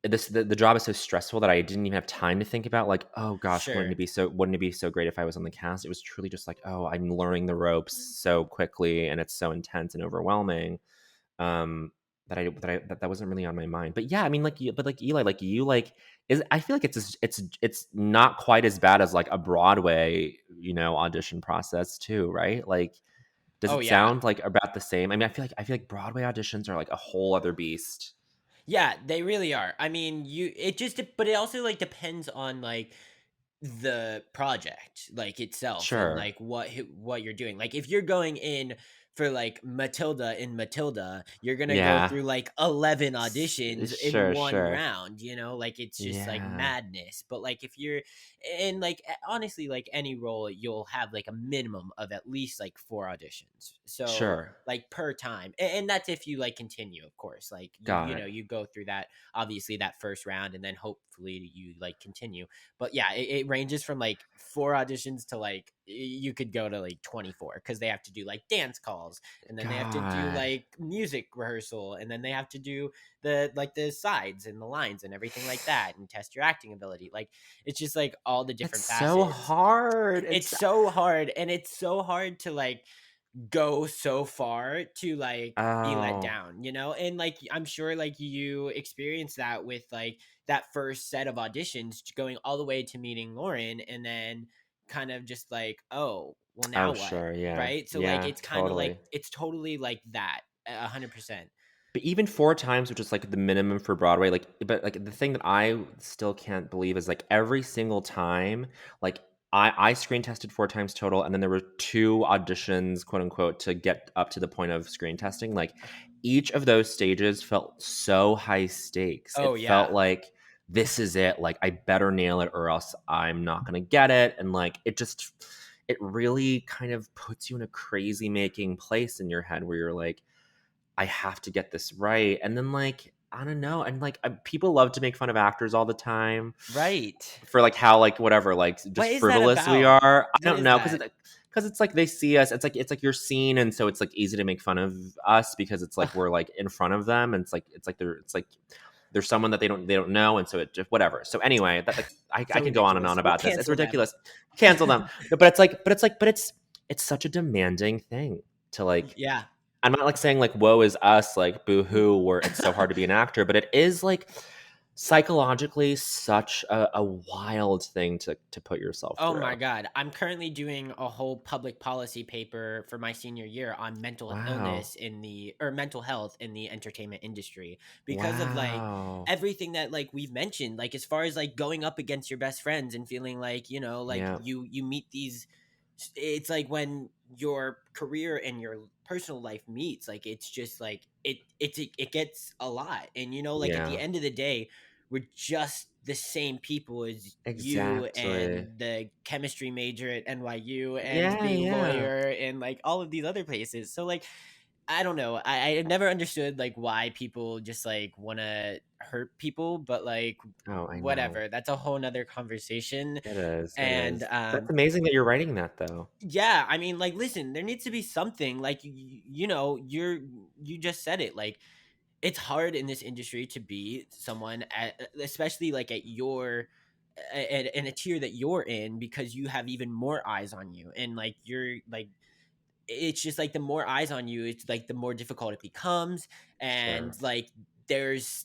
[SPEAKER 2] The job is so stressful that I didn't even have time to think about like, oh gosh,
[SPEAKER 1] sure.
[SPEAKER 2] wouldn't it be so great if I was on the cast? It was truly just like, oh, I'm learning the ropes so quickly, and it's so intense and overwhelming. That wasn't really on my mind. But yeah, I mean, like Eli, like you, like is I feel like it's not quite as bad as like a Broadway, audition process too, right? Like, does
[SPEAKER 1] Oh
[SPEAKER 2] it
[SPEAKER 1] yeah.
[SPEAKER 2] sound like about the same? I mean, I feel like Broadway auditions are like a whole other beast.
[SPEAKER 1] Yeah, they really are. I mean, but it also like depends on like the project like itself, and
[SPEAKER 2] Sure.
[SPEAKER 1] like what you're doing. Like if you're going in for like Matilda, you're gonna go
[SPEAKER 2] Yeah.
[SPEAKER 1] through like 11 auditions in
[SPEAKER 2] Sure.
[SPEAKER 1] one
[SPEAKER 2] Sure.
[SPEAKER 1] round, like it's just like
[SPEAKER 2] Yeah.
[SPEAKER 1] madness. But like if you're and like honestly, like any role, you'll have like a minimum of at least like 4 auditions, so
[SPEAKER 2] Sure.
[SPEAKER 1] like per time. And that's if you like continue, of course, like
[SPEAKER 2] Got it.
[SPEAKER 1] you go through that, obviously, that first round, and then hopefully you like continue. But yeah, it ranges from like 4 auditions to like you could go to like 24, because they have to do like dance calls, and then they have to do
[SPEAKER 2] God.
[SPEAKER 1] like music rehearsal, and then they have to do the sides and the lines and everything like that, and test your acting ability. Like it's just like all the
[SPEAKER 2] It's
[SPEAKER 1] different
[SPEAKER 2] so
[SPEAKER 1] facets.
[SPEAKER 2] hard.
[SPEAKER 1] It's
[SPEAKER 2] It's
[SPEAKER 1] so hard, and it's so hard to like go so far to like be let
[SPEAKER 2] oh,
[SPEAKER 1] down, and like I'm sure like you experienced that with like that first set of auditions, going all the way to meeting Lauren, and then kind of just like, oh well, now
[SPEAKER 2] oh,
[SPEAKER 1] what?
[SPEAKER 2] sure. Yeah.
[SPEAKER 1] Right, so like
[SPEAKER 2] Yeah.
[SPEAKER 1] it's kind of like
[SPEAKER 2] Totally.
[SPEAKER 1] it's totally like that, 100%.
[SPEAKER 2] But even 4 times, which is, like, the minimum for Broadway, like but, like, the thing that I still can't believe is, like, every single time, like, I screen tested 4 times total, and then there were 2 auditions, quote, unquote, "to get up to the point of screen testing." Like, each of those stages felt so high stakes.
[SPEAKER 1] Oh
[SPEAKER 2] It felt
[SPEAKER 1] yeah.
[SPEAKER 2] like, "This is it, like, I better nail it or else I'm not gonna get it," and, like, it really kind of puts you in a crazy-making place in your head where you're like, I have to get this right. And then like, I don't know. And like, people love to make fun of actors all the time
[SPEAKER 1] Right.
[SPEAKER 2] for like how like whatever, like
[SPEAKER 1] What
[SPEAKER 2] just
[SPEAKER 1] is that
[SPEAKER 2] frivolous we
[SPEAKER 1] about?
[SPEAKER 2] are. I
[SPEAKER 1] What
[SPEAKER 2] don't
[SPEAKER 1] is
[SPEAKER 2] know
[SPEAKER 1] that?
[SPEAKER 2] because it's like they see us. It's like you're seen, and so it's like easy to make fun of us because it's like we're like in front of them, and it's like they're someone that they don't know, and so it just whatever. So anyway, that like I
[SPEAKER 1] So
[SPEAKER 2] could go on and
[SPEAKER 1] ridiculous.
[SPEAKER 2] on
[SPEAKER 1] We'll
[SPEAKER 2] about this. It's
[SPEAKER 1] cancel them.
[SPEAKER 2] ridiculous. Cancel them. No, but it's like but it's it's such a demanding thing to like.
[SPEAKER 1] Yeah.
[SPEAKER 2] I'm not like saying like woe is us, like boo hoo, where it's so hard to be an actor, but it is like psychologically such a wild thing to put yourself
[SPEAKER 1] Oh my
[SPEAKER 2] through.
[SPEAKER 1] god. I'm currently doing a whole public policy paper for my senior year on mental
[SPEAKER 2] Wow.
[SPEAKER 1] illness in the or mental health in the entertainment industry because of like
[SPEAKER 2] Wow.
[SPEAKER 1] everything that like we've mentioned, like as far as like going up against your best friends and feeling like, like
[SPEAKER 2] Yeah.
[SPEAKER 1] you meet these it's like when your career and your personal life meets, like it's just like it gets a lot. And like at the
[SPEAKER 2] Yeah.
[SPEAKER 1] end of the day, we're just the same people as you
[SPEAKER 2] Exactly.
[SPEAKER 1] and the chemistry major at NYU and
[SPEAKER 2] Yeah,
[SPEAKER 1] the
[SPEAKER 2] yeah.
[SPEAKER 1] lawyer and like all of these other places. So like I don't know. I never understood like why people just like want to hurt people, but like
[SPEAKER 2] Oh, I know.
[SPEAKER 1] whatever. That's a whole nother conversation.
[SPEAKER 2] It is, it
[SPEAKER 1] And
[SPEAKER 2] is. That's amazing that you're writing that though.
[SPEAKER 1] yeah, I mean, like, listen, there needs to be something like you just said it. Like, it's hard in this industry to be someone especially like at your in a tier that you're in because you have even more eyes on you and like you're like it's just like the more eyes on you, it's like the more difficult it becomes.
[SPEAKER 2] Sure.
[SPEAKER 1] And like there's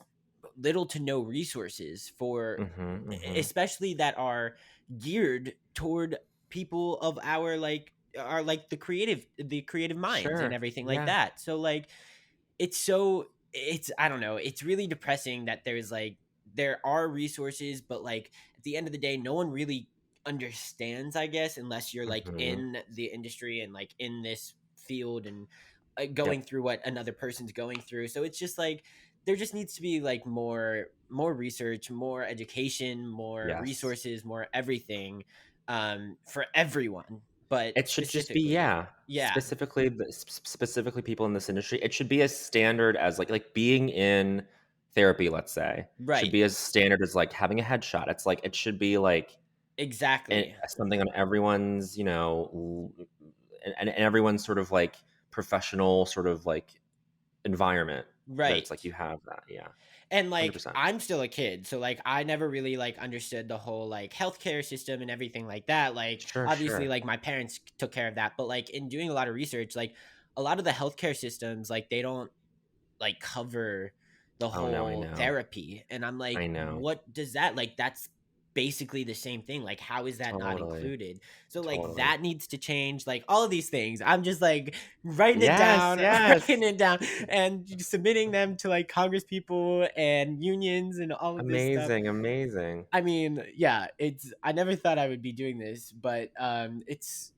[SPEAKER 1] little to no resources for
[SPEAKER 2] Mhm, mhm.
[SPEAKER 1] especially that are geared toward people of our like are like the creative minds and
[SPEAKER 2] Sure.
[SPEAKER 1] everything like
[SPEAKER 2] Yeah.
[SPEAKER 1] that. So like it's I don't know, it's really depressing that there's like there are resources, but like at the end of the day no one really understands, I guess, unless you're like
[SPEAKER 2] Mhm.
[SPEAKER 1] in the industry and like in this field and going
[SPEAKER 2] Yep.
[SPEAKER 1] through what another person's going through. So it's just like there just needs to be like more research, more education, more
[SPEAKER 2] Yes.
[SPEAKER 1] resources, more everything for everyone, but
[SPEAKER 2] It should just be,
[SPEAKER 1] specifically
[SPEAKER 2] yeah,
[SPEAKER 1] yeah,
[SPEAKER 2] specifically people in this industry. It should be as standard as like being in therapy, let's say, should
[SPEAKER 1] right,
[SPEAKER 2] be as standard as like having a headshot. It's like it should be like
[SPEAKER 1] exactly,
[SPEAKER 2] something on everyone's, and everyone's sort of like professional sort of like environment that it's
[SPEAKER 1] right.
[SPEAKER 2] like you have that. Yeah.
[SPEAKER 1] And like
[SPEAKER 2] 100%.
[SPEAKER 1] I'm still a kid, so like I never really like understood the whole like healthcare system and everything like that. Like
[SPEAKER 2] Sure,
[SPEAKER 1] obviously
[SPEAKER 2] sure.
[SPEAKER 1] like my parents took care of that, but like in doing a lot of research, like a lot of the healthcare systems like they don't like cover the
[SPEAKER 2] Oh, no, I
[SPEAKER 1] whole
[SPEAKER 2] know.
[SPEAKER 1] therapy. And I'm like,
[SPEAKER 2] I know.
[SPEAKER 1] what does that like that's basically the same thing. Like how is that not
[SPEAKER 2] Totally.
[SPEAKER 1] included? So like
[SPEAKER 2] Totally.
[SPEAKER 1] that needs to change. Like all of these things. I'm just like writing it
[SPEAKER 2] Yes,
[SPEAKER 1] down,
[SPEAKER 2] yes.
[SPEAKER 1] writing it down and submitting them to like Congress people and unions and all of this stuff.
[SPEAKER 2] Amazing, amazing.
[SPEAKER 1] I mean, yeah, it's I never thought I would be doing this, but it's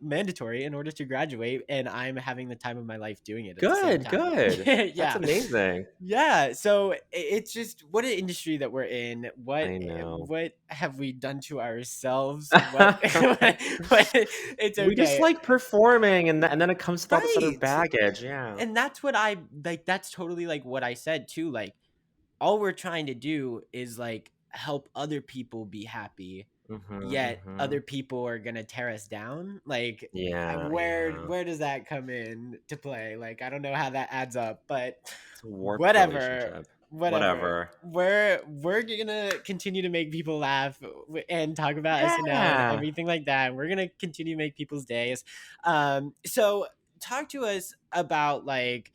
[SPEAKER 1] mandatory in order to graduate, and I'm having the time of my life doing it at the same
[SPEAKER 2] Good,
[SPEAKER 1] time.
[SPEAKER 2] good. That's
[SPEAKER 1] Yeah.
[SPEAKER 2] amazing.
[SPEAKER 1] Yeah. So it's just what an industry that we're in.
[SPEAKER 2] I know.
[SPEAKER 1] What have we done to ourselves? What, what it's
[SPEAKER 2] We just
[SPEAKER 1] okay.
[SPEAKER 2] like performing and then it comes with all this other
[SPEAKER 1] Right.
[SPEAKER 2] baggage, yeah.
[SPEAKER 1] And that's what I like that's totally like what I said too. Like all we're trying to do is like help other people be happy,
[SPEAKER 2] Mhm,
[SPEAKER 1] yet other
[SPEAKER 2] mhm.
[SPEAKER 1] people are gonna tear us down. Like
[SPEAKER 2] Yeah,
[SPEAKER 1] where
[SPEAKER 2] yeah.
[SPEAKER 1] where does that come in to play? Like I don't know how that adds up, but
[SPEAKER 2] It's a warped
[SPEAKER 1] whatever,
[SPEAKER 2] relationship.
[SPEAKER 1] whatever.
[SPEAKER 2] Whatever.
[SPEAKER 1] We're gonna continue to make people laugh and talk about SNL and
[SPEAKER 2] Yeah.
[SPEAKER 1] everything like that. We're gonna continue to make people's days. So talk to us about like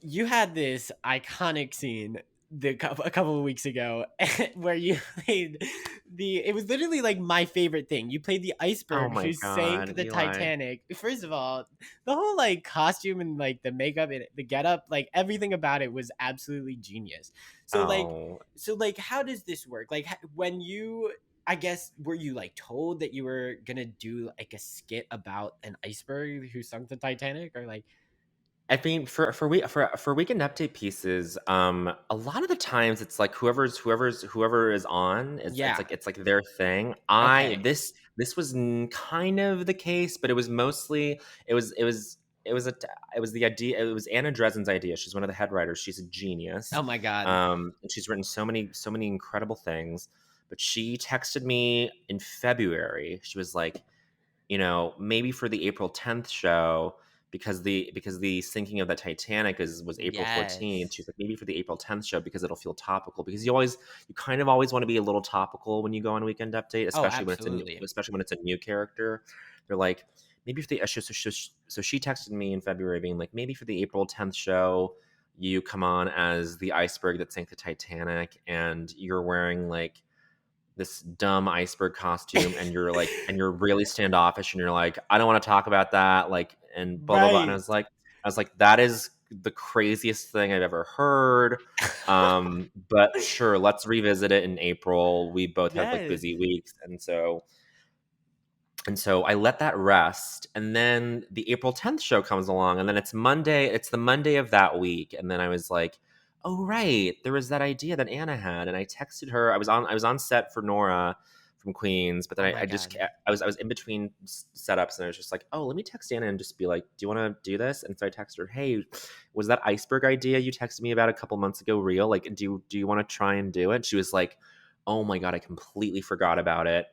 [SPEAKER 1] you had this iconic scene a couple of weeks ago where you played the it was literally like my favorite thing. You played the
[SPEAKER 2] Oh
[SPEAKER 1] iceberg
[SPEAKER 2] my
[SPEAKER 1] who
[SPEAKER 2] god,
[SPEAKER 1] sank the
[SPEAKER 2] Eli.
[SPEAKER 1] Titanic. First of all, the whole like costume and like the makeup and the getup, like everything about it was absolutely genius. So like
[SPEAKER 2] Oh,
[SPEAKER 1] how does this work? Like when you I guess were you like told that you were gonna do like a skit about an iceberg who sunk the Titanic or like
[SPEAKER 2] I mean, for weekend update pieces, a lot of the times it's like whoever is on,
[SPEAKER 1] yeah.
[SPEAKER 2] it's like their thing. I
[SPEAKER 1] Okay.
[SPEAKER 2] this was kind of the case, but it was mostly it was it was it was a it was the idea. It was Anna Dresden's idea. She's one of the head writers. She's a genius,
[SPEAKER 1] Oh my god.
[SPEAKER 2] and she's written so many incredible things. But she texted me in February. She was like, maybe for the April 10th show, because the sinking of the Titanic was April 14th.
[SPEAKER 1] Yes.
[SPEAKER 2] She's like, maybe for the April 10th show because it'll feel topical. Because you kind of always want to be a little topical when you go on Weekend Update,
[SPEAKER 1] Oh,
[SPEAKER 2] especially
[SPEAKER 1] absolutely.
[SPEAKER 2] when it's a new character. They're like, maybe if the so she texted me in February being like, maybe for the April 10th show, you come on as the iceberg that sank the Titanic, and you're wearing like this dumb iceberg costume, and you're really standoffish, and you're like, I don't want to talk about that, like, and blah blah blah. And
[SPEAKER 1] Right.
[SPEAKER 2] I was like, that is the craziest thing I've ever heard. But sure, let's revisit it in April. We both had like
[SPEAKER 1] Yes.
[SPEAKER 2] busy weeks, and so I let that rest. And then the April 10th show comes along. And then it's Monday. It's the Monday of that week. And then I was like, oh, right. There was that idea that Anna had. And I texted her. I was on set for Nora from Queens. But then
[SPEAKER 1] Oh
[SPEAKER 2] I
[SPEAKER 1] my
[SPEAKER 2] just,
[SPEAKER 1] God.
[SPEAKER 2] I was in between setups. And I was just like, oh, let me text Anna and just be like, do you want to do this? And so I texted her, hey, was that iceberg idea you texted me about a couple months ago real? Like, do you want to try and do it? She was like, oh my God, I completely forgot about it.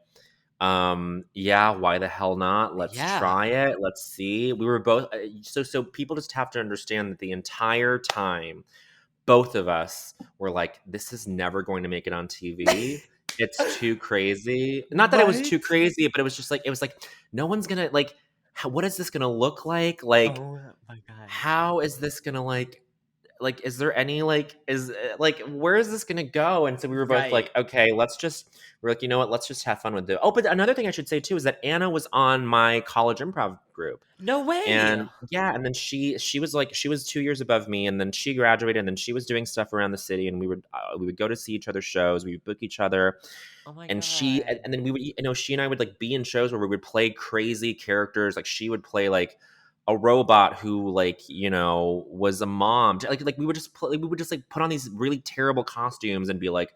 [SPEAKER 2] Yeah, why the hell not? Let's
[SPEAKER 1] Yeah.
[SPEAKER 2] try it. Let's see. We were both so people just have to understand that the entire time both of us were like, this is never going to make it on TV. It's too crazy. Not that it was too
[SPEAKER 1] What?
[SPEAKER 2] crazy, but it was like no one's going to like what is this going to look like? Like
[SPEAKER 1] Oh my God.
[SPEAKER 2] how is this going to like is there any like is like where is this gonna go? And so we were both like,
[SPEAKER 1] Right.
[SPEAKER 2] okay, we're like, you know what, let's just have fun with it. Oh, but another thing I should say too is that Anna was on my college improv group.
[SPEAKER 1] No way.
[SPEAKER 2] And yeah, and then she was like, she was 2 years above me, and then she graduated, and then she was doing stuff around the city, and we would go to see each other's shows, we would book each other.
[SPEAKER 1] Oh my
[SPEAKER 2] And she
[SPEAKER 1] God.
[SPEAKER 2] and then we would, she and I would like be in shows where we would play crazy characters. Like she would play like a robot who like was a mom. Like we would just like put on these really terrible costumes and be like,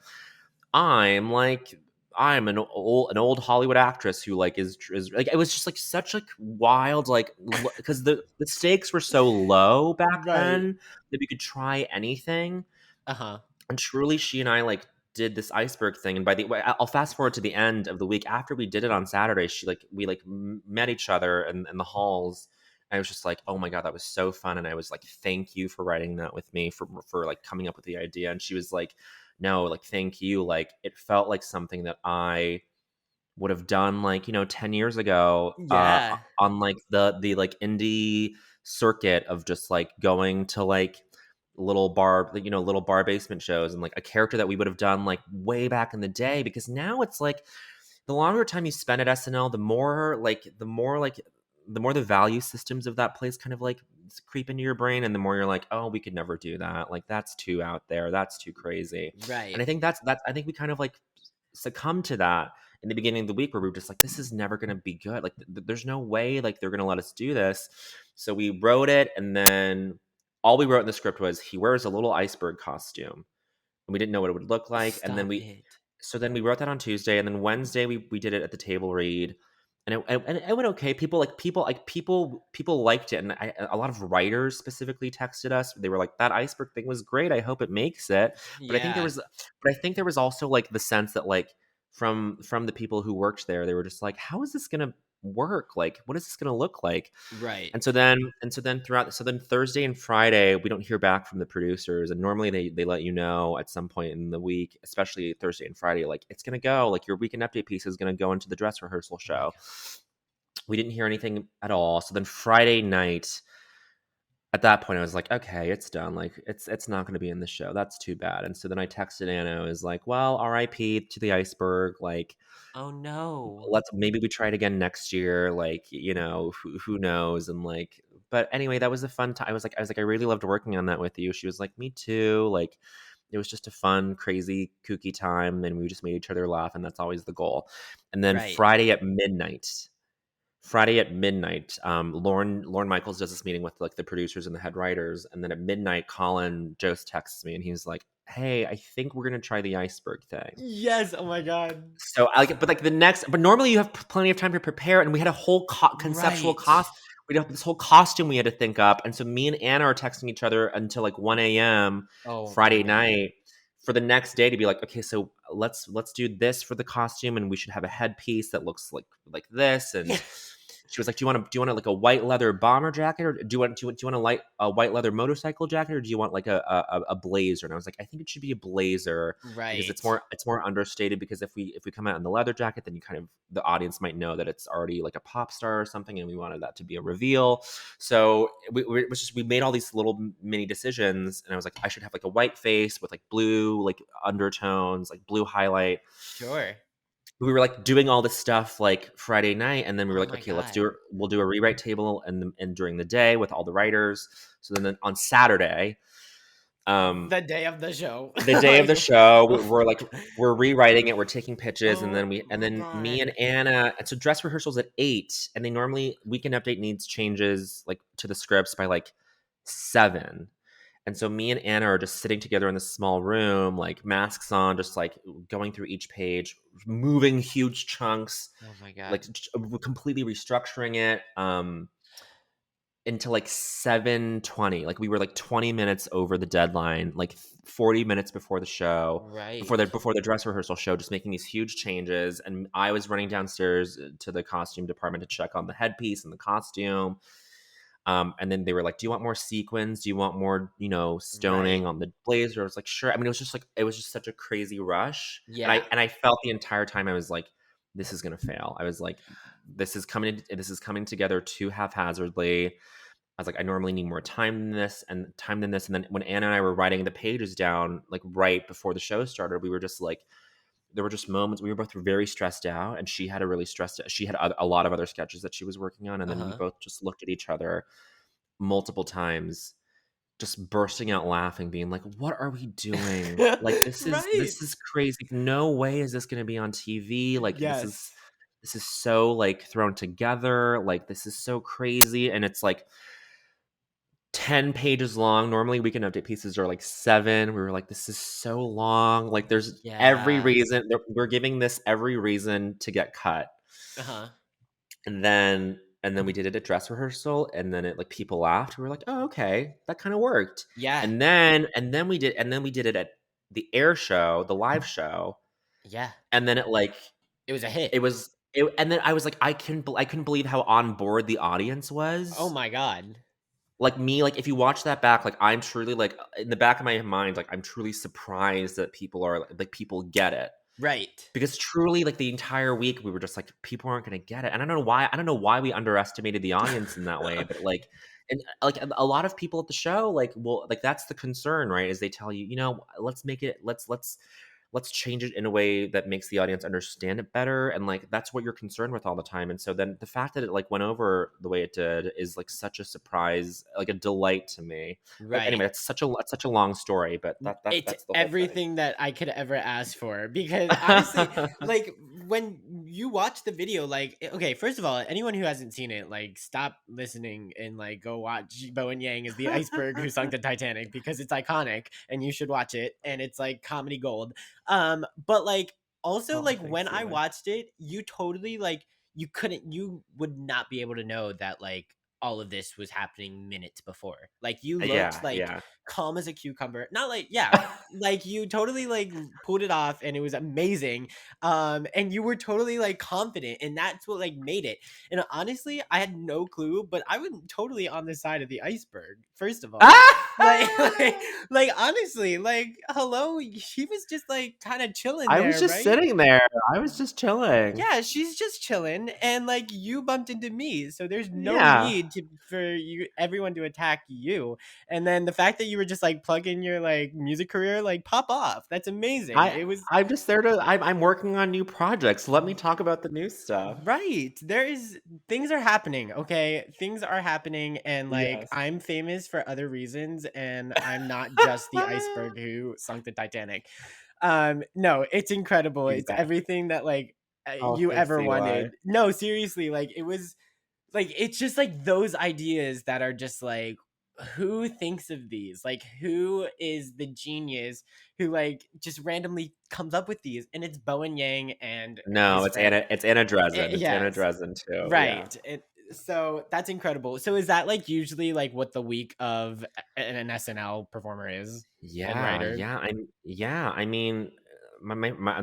[SPEAKER 2] I'm like I'm an old Hollywood actress who like is like, it was just like such like wild like because the stakes were so low back
[SPEAKER 1] Right.
[SPEAKER 2] then that we could try anything.
[SPEAKER 1] Uh-huh.
[SPEAKER 2] And truly, she and I like did this iceberg thing. And by the way, I'll fast forward to the end of the week after we did it on Saturday. We like met each other in the halls. And I was just like, oh my God, that was so fun. And I was like, thank you for writing that with me, for like coming up with the idea. And she was like, no, like, thank you. Like, it felt like something that I would have done like 10 years ago,
[SPEAKER 1] Yeah.
[SPEAKER 2] on like the like indie circuit of just like going to like little bar basement shows, and like a character that we would have done like way back in the day. Because now it's like the longer time you spend at SNL, the more the value systems of that place kind of like creep into your brain, and the more you're like, oh, we could never do that, like that's too out there, that's too crazy. And
[SPEAKER 1] Right.
[SPEAKER 2] I think that's I think we kind of like succumb to that in the beginning of the week, where we were just like, this is never going to be good. Like, there's no way like they're going to let us do this. So we wrote it, and then all we wrote in the script was he wears a little iceberg costume, and we didn't know what it would look like. And then
[SPEAKER 1] Stop it.
[SPEAKER 2] we wrote that on Tuesday, and then Wednesday we did it at the table read, and it went okay. People liked it, and a lot of writers specifically texted us. They were like, that iceberg thing was great. I hope it makes it. But
[SPEAKER 1] Yeah.
[SPEAKER 2] I think there was also like the sense that like from the people who worked there, they were just like, how is this gonna work? Like, what is this gonna look like?
[SPEAKER 1] Right.
[SPEAKER 2] And so then Thursday and Friday we don't hear back from the producers, and normally they let you know at some point in the week, especially Thursday and Friday, like it's gonna go, like your weekend update piece is gonna go into the dress rehearsal
[SPEAKER 1] Oh my
[SPEAKER 2] show.
[SPEAKER 1] God.
[SPEAKER 2] We didn't hear anything at all. So then Friday night, at that point I was like, okay, it's done, like it's not going to be in the show, that's too bad. And so then I texted Anna, I was like, well, RIP to the iceberg, like
[SPEAKER 1] Oh no.
[SPEAKER 2] let's maybe we try it again next year, like who knows. And like, but anyway, that was a fun time. I was like, I really loved working on that with you. She was like, me too. Like, it was just a fun, crazy, kooky time, and we just made each other laugh, and that's always the goal. And then
[SPEAKER 1] Right.
[SPEAKER 2] Friday at midnight, Lauren Michaels does this meeting with like the producers and the head writers, and then at midnight, Colin Jost texts me, and he's like, hey, I think we're gonna try the iceberg thing.
[SPEAKER 1] Yes. Oh my God.
[SPEAKER 2] So I like, but like but normally you have plenty of time to prepare, and we had a whole conceptual
[SPEAKER 1] Right.
[SPEAKER 2] cost. We have this whole costume we had to think up, and so me and Anna are texting each other until like 1 a.m.
[SPEAKER 1] Oh my
[SPEAKER 2] Friday
[SPEAKER 1] God.
[SPEAKER 2] night for the next day to be like, okay, so let's do this for the costume, and we should have a headpiece that looks like this, and
[SPEAKER 1] Yeah.
[SPEAKER 2] she was like, do you want like a white leather bomber jacket, or do you want a white leather motorcycle jacket, or do you want like a blazer? And I was like, I think it should be a blazer because
[SPEAKER 1] Right.
[SPEAKER 2] it's more understated, because if we come out in the leather jacket, then you kind of, the audience might know that it's already like a pop star or something, and we wanted that to be a reveal. So we made all these little mini decisions, and I was like, I should have like a white face with like blue like undertones, like blue highlight.
[SPEAKER 1] Sure.
[SPEAKER 2] We were like doing all this stuff like Friday night, and then we were
[SPEAKER 1] Oh
[SPEAKER 2] like,
[SPEAKER 1] my
[SPEAKER 2] okay,
[SPEAKER 1] god.
[SPEAKER 2] we'll do a rewrite table and during the day with all the writers. So then on Saturday, um,
[SPEAKER 1] The day of the show.
[SPEAKER 2] the day of
[SPEAKER 1] Like,
[SPEAKER 2] the show,
[SPEAKER 1] oh,
[SPEAKER 2] we're like we're rewriting it, we're taking pitches, and
[SPEAKER 1] oh
[SPEAKER 2] then
[SPEAKER 1] my
[SPEAKER 2] me and
[SPEAKER 1] god.
[SPEAKER 2] Anna. And so dress rehearsals at 8, and they normally Weekend Update needs changes like to the scripts by like 7. And so me and Anna are just sitting together in this small room, like masks on, just like going through each page, moving huge chunks,
[SPEAKER 1] Oh my
[SPEAKER 2] like
[SPEAKER 1] god.
[SPEAKER 2] completely restructuring it. Into like 7:20. Like we were like 20 minutes over the deadline, like 40 minutes before the show,
[SPEAKER 1] Right.
[SPEAKER 2] before the dress rehearsal show, just making these huge changes. And I was running downstairs to the costume department to check on the headpiece and the costume. And then they were like, "Do you want more sequins? Do you want more, stoning
[SPEAKER 1] Right.
[SPEAKER 2] on the blazer?" I was like, "Sure." I mean, it was just such a crazy rush, and
[SPEAKER 1] Yeah.
[SPEAKER 2] I felt the entire time I was like, "This is gonna fail." I was like, This is coming together too haphazardly." I was like, "I normally need more time than this." And then when Anna and I were writing the pages down, like right before the show started, we were just like, there were just moments we were both very stressed out, and she had a really stressed. She had a lot of other sketches that she was working on, and then we
[SPEAKER 1] Uh-huh.
[SPEAKER 2] both just looked at each other multiple times, just bursting out laughing, being like, "What are we doing? Like,
[SPEAKER 1] Right.
[SPEAKER 2] this is crazy. No way is this going to be on TV. Like,
[SPEAKER 1] Yes.
[SPEAKER 2] this is so like thrown together. Like, this is so crazy." And it's like 10 pages long. Normally, Weekend Update pieces are like 7. We were like, "This is so long. Like, there's every
[SPEAKER 1] Yeah.
[SPEAKER 2] reason. We're giving this every reason to get cut."
[SPEAKER 1] Uh-huh.
[SPEAKER 2] And then we did it at dress rehearsal, and then it like people laughed. We were like, "Oh, okay, that kind of worked."
[SPEAKER 1] Yeah.
[SPEAKER 2] And then we did it at the air show, the live show,
[SPEAKER 1] Yeah.
[SPEAKER 2] and then it like
[SPEAKER 1] It was a hit.
[SPEAKER 2] and then I was like, I couldn't believe how on board the audience
[SPEAKER 1] Oh
[SPEAKER 2] was.
[SPEAKER 1] my god.
[SPEAKER 2] Like me, like if you watch that back, like I'm truly like in the back of my mind, like I'm truly surprised that people are like people get it.
[SPEAKER 1] Right.
[SPEAKER 2] Because truly, like, the entire week, we were just like, "People aren't gonna get it," and I don't know why we underestimated the audience in that way, but, like and, like, a lot of people at the show, like, well, like, that's the concern, right, is they tell you, "Let's make it let's change it in a way that makes the audience understand it better," and, like, that's what you're concerned with all the time, and so then the fact that it, like, went over the way it did is, like, such a surprise, like, a delight to me. But
[SPEAKER 1] Right.
[SPEAKER 2] anyway, it's such a long story, but
[SPEAKER 1] It's
[SPEAKER 2] that's the whole thing.
[SPEAKER 1] everything that I could ever ask for because honestly, like when you watch the video, like okay, first of all, anyone who hasn't seen it, like stop listening and like go watch Bowen Yang is the iceberg who sunk the Titanic because it's iconic and you should watch it and it's like comedy gold. But like also
[SPEAKER 2] Oh,
[SPEAKER 1] like when
[SPEAKER 2] thanks,
[SPEAKER 1] I
[SPEAKER 2] Leland.
[SPEAKER 1] watched it, you totally like you would not be able to know that like all of this was happening minutes before. Like you looked
[SPEAKER 2] Yeah,
[SPEAKER 1] like
[SPEAKER 2] yeah.
[SPEAKER 1] calm as a cucumber. Not like yeah, like you totally like pulled it off and it was amazing. And you were totally like confident and that's what like made it. And honestly, I had no clue, but I was totally on the side of the iceberg. First of all, like like honestly, like hello, he was just like kind of chilling
[SPEAKER 2] I was
[SPEAKER 1] there,
[SPEAKER 2] just
[SPEAKER 1] right?
[SPEAKER 2] sitting there. I was just chilling.
[SPEAKER 1] Yeah, she's just chilling, and like you bumped into me, so there's no
[SPEAKER 2] Yeah.
[SPEAKER 1] need to for you everyone to attack you. And then the fact that you were just like plugging your like music career, like pop off. That's amazing.
[SPEAKER 2] I
[SPEAKER 1] It was
[SPEAKER 2] I'm just there to I'm working on new projects. Let me talk about the new stuff.
[SPEAKER 1] right. There is things are happening, okay? Things are happening, and like
[SPEAKER 2] Yes.
[SPEAKER 1] I'm famous for other reasons, and I'm not just the iceberg who sunk the Titanic. No, it's incredible. It's
[SPEAKER 2] Exactly.
[SPEAKER 1] everything that like
[SPEAKER 2] Oh,
[SPEAKER 1] you
[SPEAKER 2] thanks,
[SPEAKER 1] ever
[SPEAKER 2] Eli.
[SPEAKER 1] wanted. No, seriously, like it was like it's just like those ideas that are just like who thinks of these? Like who is the genius who like just randomly comes up with these? And it's Bowen Yang and
[SPEAKER 2] No,
[SPEAKER 1] his friend.
[SPEAKER 2] It's Anna Dresden. It's Anna
[SPEAKER 1] Yes.
[SPEAKER 2] Dresden too. Yeah.
[SPEAKER 1] Right. So that's incredible. So is that like usually like what the week of an SNL performer is and
[SPEAKER 2] Yeah,
[SPEAKER 1] writer?
[SPEAKER 2] yeah. I mean,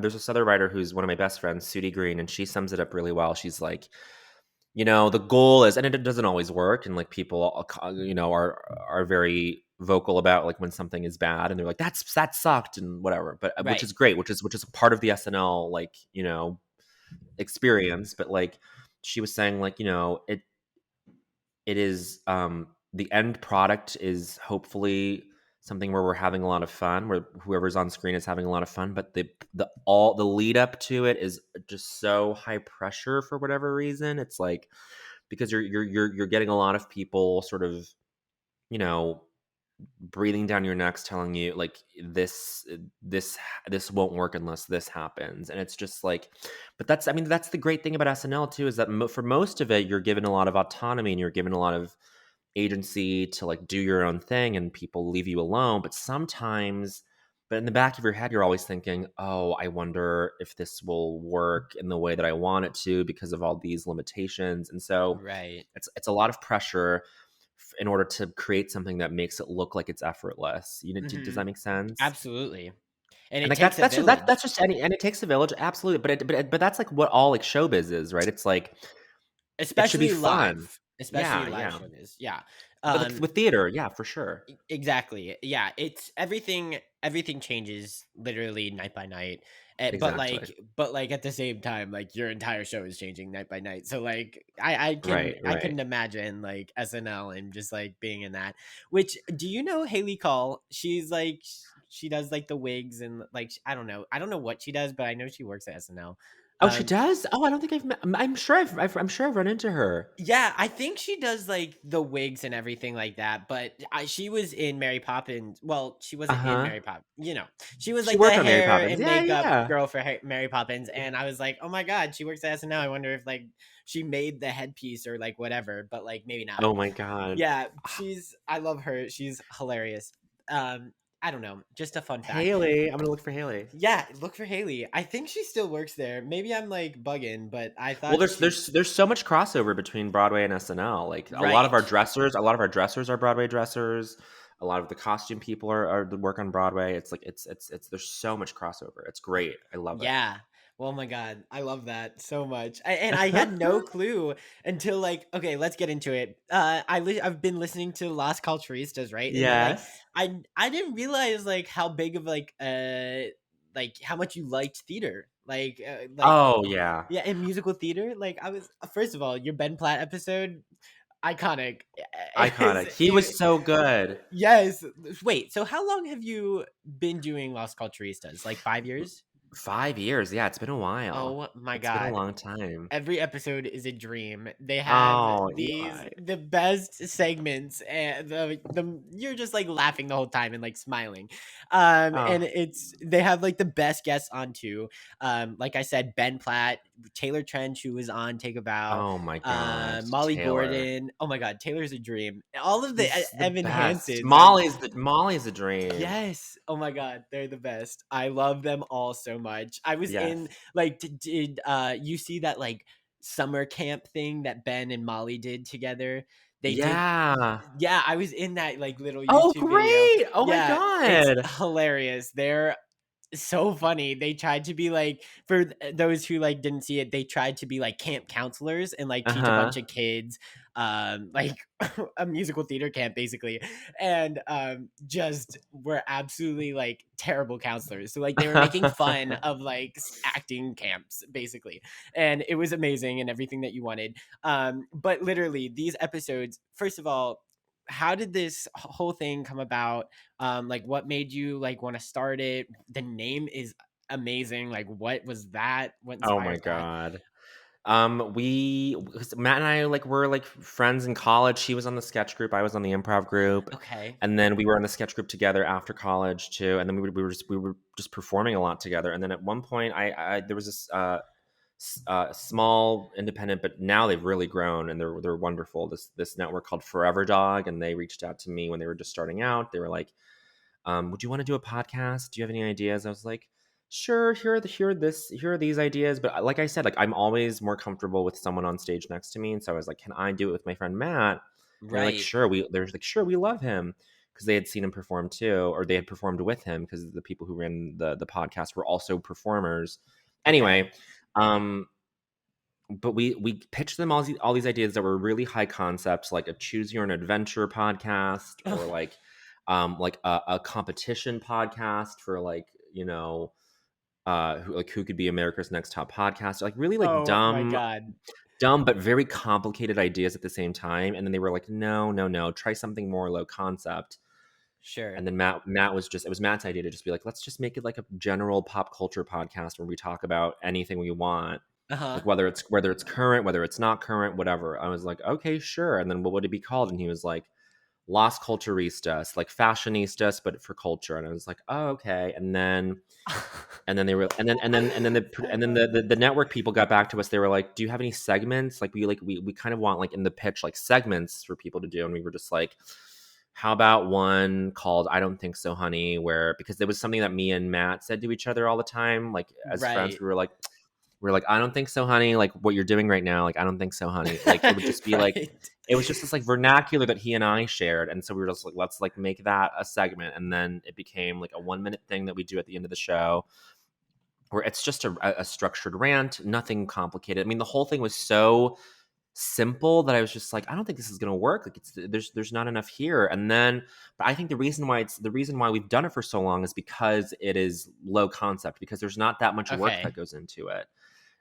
[SPEAKER 2] there's this other writer who's one of my best friends, Sudie Green, and she sums it up really well. She's like, the goal is, and it doesn't always work, and like people, are very vocal about like when something is bad, and they're like that sucked and whatever, but which
[SPEAKER 1] Right.
[SPEAKER 2] is great, which is part of the SNL like experience, but like she was saying like it is the end product is hopefully something where we're having a lot of fun, where whoever's on screen is having a lot of fun, but the lead up to it is just so high pressure for whatever reason. It's like because you're getting a lot of people sort of you know breathing down your necks telling you like this this won't work unless this happens, and it's just like, but that's the great thing about SNL too, is that for most of it you're given a lot of autonomy and you're given a lot of agency to like do your own thing, and people leave you alone. But in the back of your head you're always thinking, oh, I wonder if this will work in the way that I want it to because of all these limitations. And so
[SPEAKER 1] Right.
[SPEAKER 2] it's a lot of pressure in order to create something that makes it look like it's effortless. Does
[SPEAKER 1] Hmm.
[SPEAKER 2] that make sense?
[SPEAKER 1] Absolutely. And
[SPEAKER 2] And
[SPEAKER 1] it
[SPEAKER 2] like
[SPEAKER 1] takes a
[SPEAKER 2] that's
[SPEAKER 1] village,
[SPEAKER 2] just any, and it takes a village, absolutely. But that's like what all like showbiz is, right? It's like it should be
[SPEAKER 1] especially
[SPEAKER 2] fun.
[SPEAKER 1] live, especially
[SPEAKER 2] Yeah,
[SPEAKER 1] live
[SPEAKER 2] yeah.
[SPEAKER 1] showbiz. Yeah.
[SPEAKER 2] But like
[SPEAKER 1] Um,
[SPEAKER 2] with theater, yeah, for sure.
[SPEAKER 1] Exactly. Yeah, it's everything changes literally night by night. But
[SPEAKER 2] Exactly.
[SPEAKER 1] like at the same time, like your entire show is changing night by night. So like I can
[SPEAKER 2] Right,
[SPEAKER 1] I
[SPEAKER 2] right.
[SPEAKER 1] couldn't imagine like SNL and just like being in that. Which do you know Haley Call? She's like she does like the wigs and like I don't know what she does, but I know she works at SNL.
[SPEAKER 2] Oh, she
[SPEAKER 1] Um
[SPEAKER 2] does? Oh, I don't think I've met, I'm sure I've run into her.
[SPEAKER 1] Yeah, I think she does like the wigs and everything like that. But she was in Mary Poppins. Well, she wasn't in
[SPEAKER 2] Uh-huh.
[SPEAKER 1] Mary Poppins. You know, she was
[SPEAKER 2] She
[SPEAKER 1] like the
[SPEAKER 2] worked on Mary
[SPEAKER 1] hair
[SPEAKER 2] Poppins.
[SPEAKER 1] and
[SPEAKER 2] Yeah,
[SPEAKER 1] makeup
[SPEAKER 2] yeah.
[SPEAKER 1] girl for Mary Poppins, and I was like, oh my god, she works at SNL. I wonder if like she made the headpiece or like whatever, but like maybe not.
[SPEAKER 2] Oh my god.
[SPEAKER 1] Yeah, I love her. She's hilarious. I don't know, just a fun fact.
[SPEAKER 2] Haley, I'm gonna look for Haley.
[SPEAKER 1] Yeah, look for Haley. I think she still works there. Maybe I'm like bugging, but I
[SPEAKER 2] Well,
[SPEAKER 1] thought
[SPEAKER 2] there's
[SPEAKER 1] she
[SPEAKER 2] there's there's so much crossover between Broadway and SNL. Like
[SPEAKER 1] right.
[SPEAKER 2] a lot of our dressers are Broadway dressers. A lot of the costume people are the work on Broadway. It's like it's there's so much crossover. It's great. I love it.
[SPEAKER 1] Yeah. Well, my god, I love that so much. And I had no clue until like okay, let's get into it. I've been listening to Las Culturistas, right? And like
[SPEAKER 2] Yes.
[SPEAKER 1] I didn't realize like how big of like how much you liked theater. Like
[SPEAKER 2] Oh yeah.
[SPEAKER 1] yeah, in musical theater, like I was first of all, your Ben Platt episode iconic.
[SPEAKER 2] Iconic. He was so good.
[SPEAKER 1] Yes. Wait, so how long have you been doing Las Culturistas? Like 5 years?
[SPEAKER 2] 5 years. Yeah, it's been a while.
[SPEAKER 1] Oh my
[SPEAKER 2] It's been a
[SPEAKER 1] god.
[SPEAKER 2] long time.
[SPEAKER 1] Every episode is a dream. They have
[SPEAKER 2] Oh,
[SPEAKER 1] these
[SPEAKER 2] Eli.
[SPEAKER 1] the best segments and the you're just like laughing the whole time and like smiling. And
[SPEAKER 2] Oh,
[SPEAKER 1] it's they have like the best guests on too. Like I said, Ben Platt, Taylor Trench who was on Take a Bow,
[SPEAKER 2] oh my God,
[SPEAKER 1] Molly
[SPEAKER 2] Taylor.
[SPEAKER 1] Gordon. Oh my god, Taylor's a dream. All of the
[SPEAKER 2] He's the
[SPEAKER 1] Evan
[SPEAKER 2] best.
[SPEAKER 1] Hansons. I
[SPEAKER 2] Molly's a dream.
[SPEAKER 1] Yes. Oh my god, they're the best. I love them all so much. I was in
[SPEAKER 2] Yes.
[SPEAKER 1] like did you see that like summer camp thing that Ben and Molly did together? They did
[SPEAKER 2] Yeah.
[SPEAKER 1] yeah, I was in that like little
[SPEAKER 2] Oh,
[SPEAKER 1] YouTube video.
[SPEAKER 2] great. Oh my
[SPEAKER 1] Yeah, it's
[SPEAKER 2] God.
[SPEAKER 1] hilarious. They're so funny. They tried to be like for those who like didn't see it, they tried to be like camp counselors and like teach a bunch
[SPEAKER 2] Uh-huh.
[SPEAKER 1] of kids like a musical theater camp basically. And just were absolutely like terrible counselors. So like they were making fun of like acting camps basically. And it was amazing and everything that you wanted. But literally these episodes, first of all, how did this whole thing come about? Like what made you like want to start it? The name is amazing. Like what was that? What
[SPEAKER 2] Oh my
[SPEAKER 1] inspired that?
[SPEAKER 2] God. We 'cause Matt and I like were like friends in college. She was on the sketch group, I was on the improv group,
[SPEAKER 1] Okay.
[SPEAKER 2] and then we were in the sketch group together after college too. And then we were just performing a lot together. And then at one point, I there was this small independent, but now they've really grown and they're wonderful. This network called Forever Dog, and they reached out to me when they were just starting out. They were like, would you want to do a podcast? Do you have any ideas? I was like, sure. Here are these ideas. But like I said, like I'm always more comfortable with someone on stage next to me. And so I was like, can I do it with my friend Matt? And they're like,
[SPEAKER 1] Right.
[SPEAKER 2] sure. There's like, sure, we love him because they had seen him perform too, or they had performed with him because the people who ran the podcast were also performers.
[SPEAKER 1] Okay.
[SPEAKER 2] Anyway, um, but we pitched them all these ideas that were really high concepts, like a choose your own adventure podcast, or like a competition podcast for like, who could be America's next top podcast, like really like
[SPEAKER 1] Oh my god.
[SPEAKER 2] dumb but very complicated ideas at the same time. And then they were like, no, no, no, try something more low concept.
[SPEAKER 1] Sure.
[SPEAKER 2] And then Matt was just, it was Matt's idea to just be like, let's just make it like a general pop culture podcast where we talk about anything we want,
[SPEAKER 1] Uh-huh.
[SPEAKER 2] like whether it's current, whether it's not current, whatever. I was like, okay, sure. And then what would it be called? And he was like, Las Culturistas, like fashionistas, but for culture. And I was like, oh, okay. And then they were,
[SPEAKER 1] I
[SPEAKER 2] and then
[SPEAKER 1] love
[SPEAKER 2] the
[SPEAKER 1] this.
[SPEAKER 2] network people got back to us. They were like, do you have any segments? Like we kind of want like in the pitch, like segments for people to do. And we were just like, how about one called I Don't Think So, Honey, where, because there was something that me and Matt said to each other all the time, like as friends,
[SPEAKER 1] Right.
[SPEAKER 2] we were like, I don't think so, honey. Like what you're doing right now, like I don't think so, honey. Like it would just be like,
[SPEAKER 1] Right.
[SPEAKER 2] it was just this like vernacular that he and I shared, and so we were just like, let's like make that a segment, and then it became like a 1 minute thing that we do at the end of the show, where it's just a structured rant, nothing complicated. I mean, the whole thing was so simple that I was just like, I don't think this is gonna work. Like there's not enough here. And then, but I think the reason why we've done it for so long is because it is low concept, because there's not that much work that
[SPEAKER 1] Okay.
[SPEAKER 2] goes into it,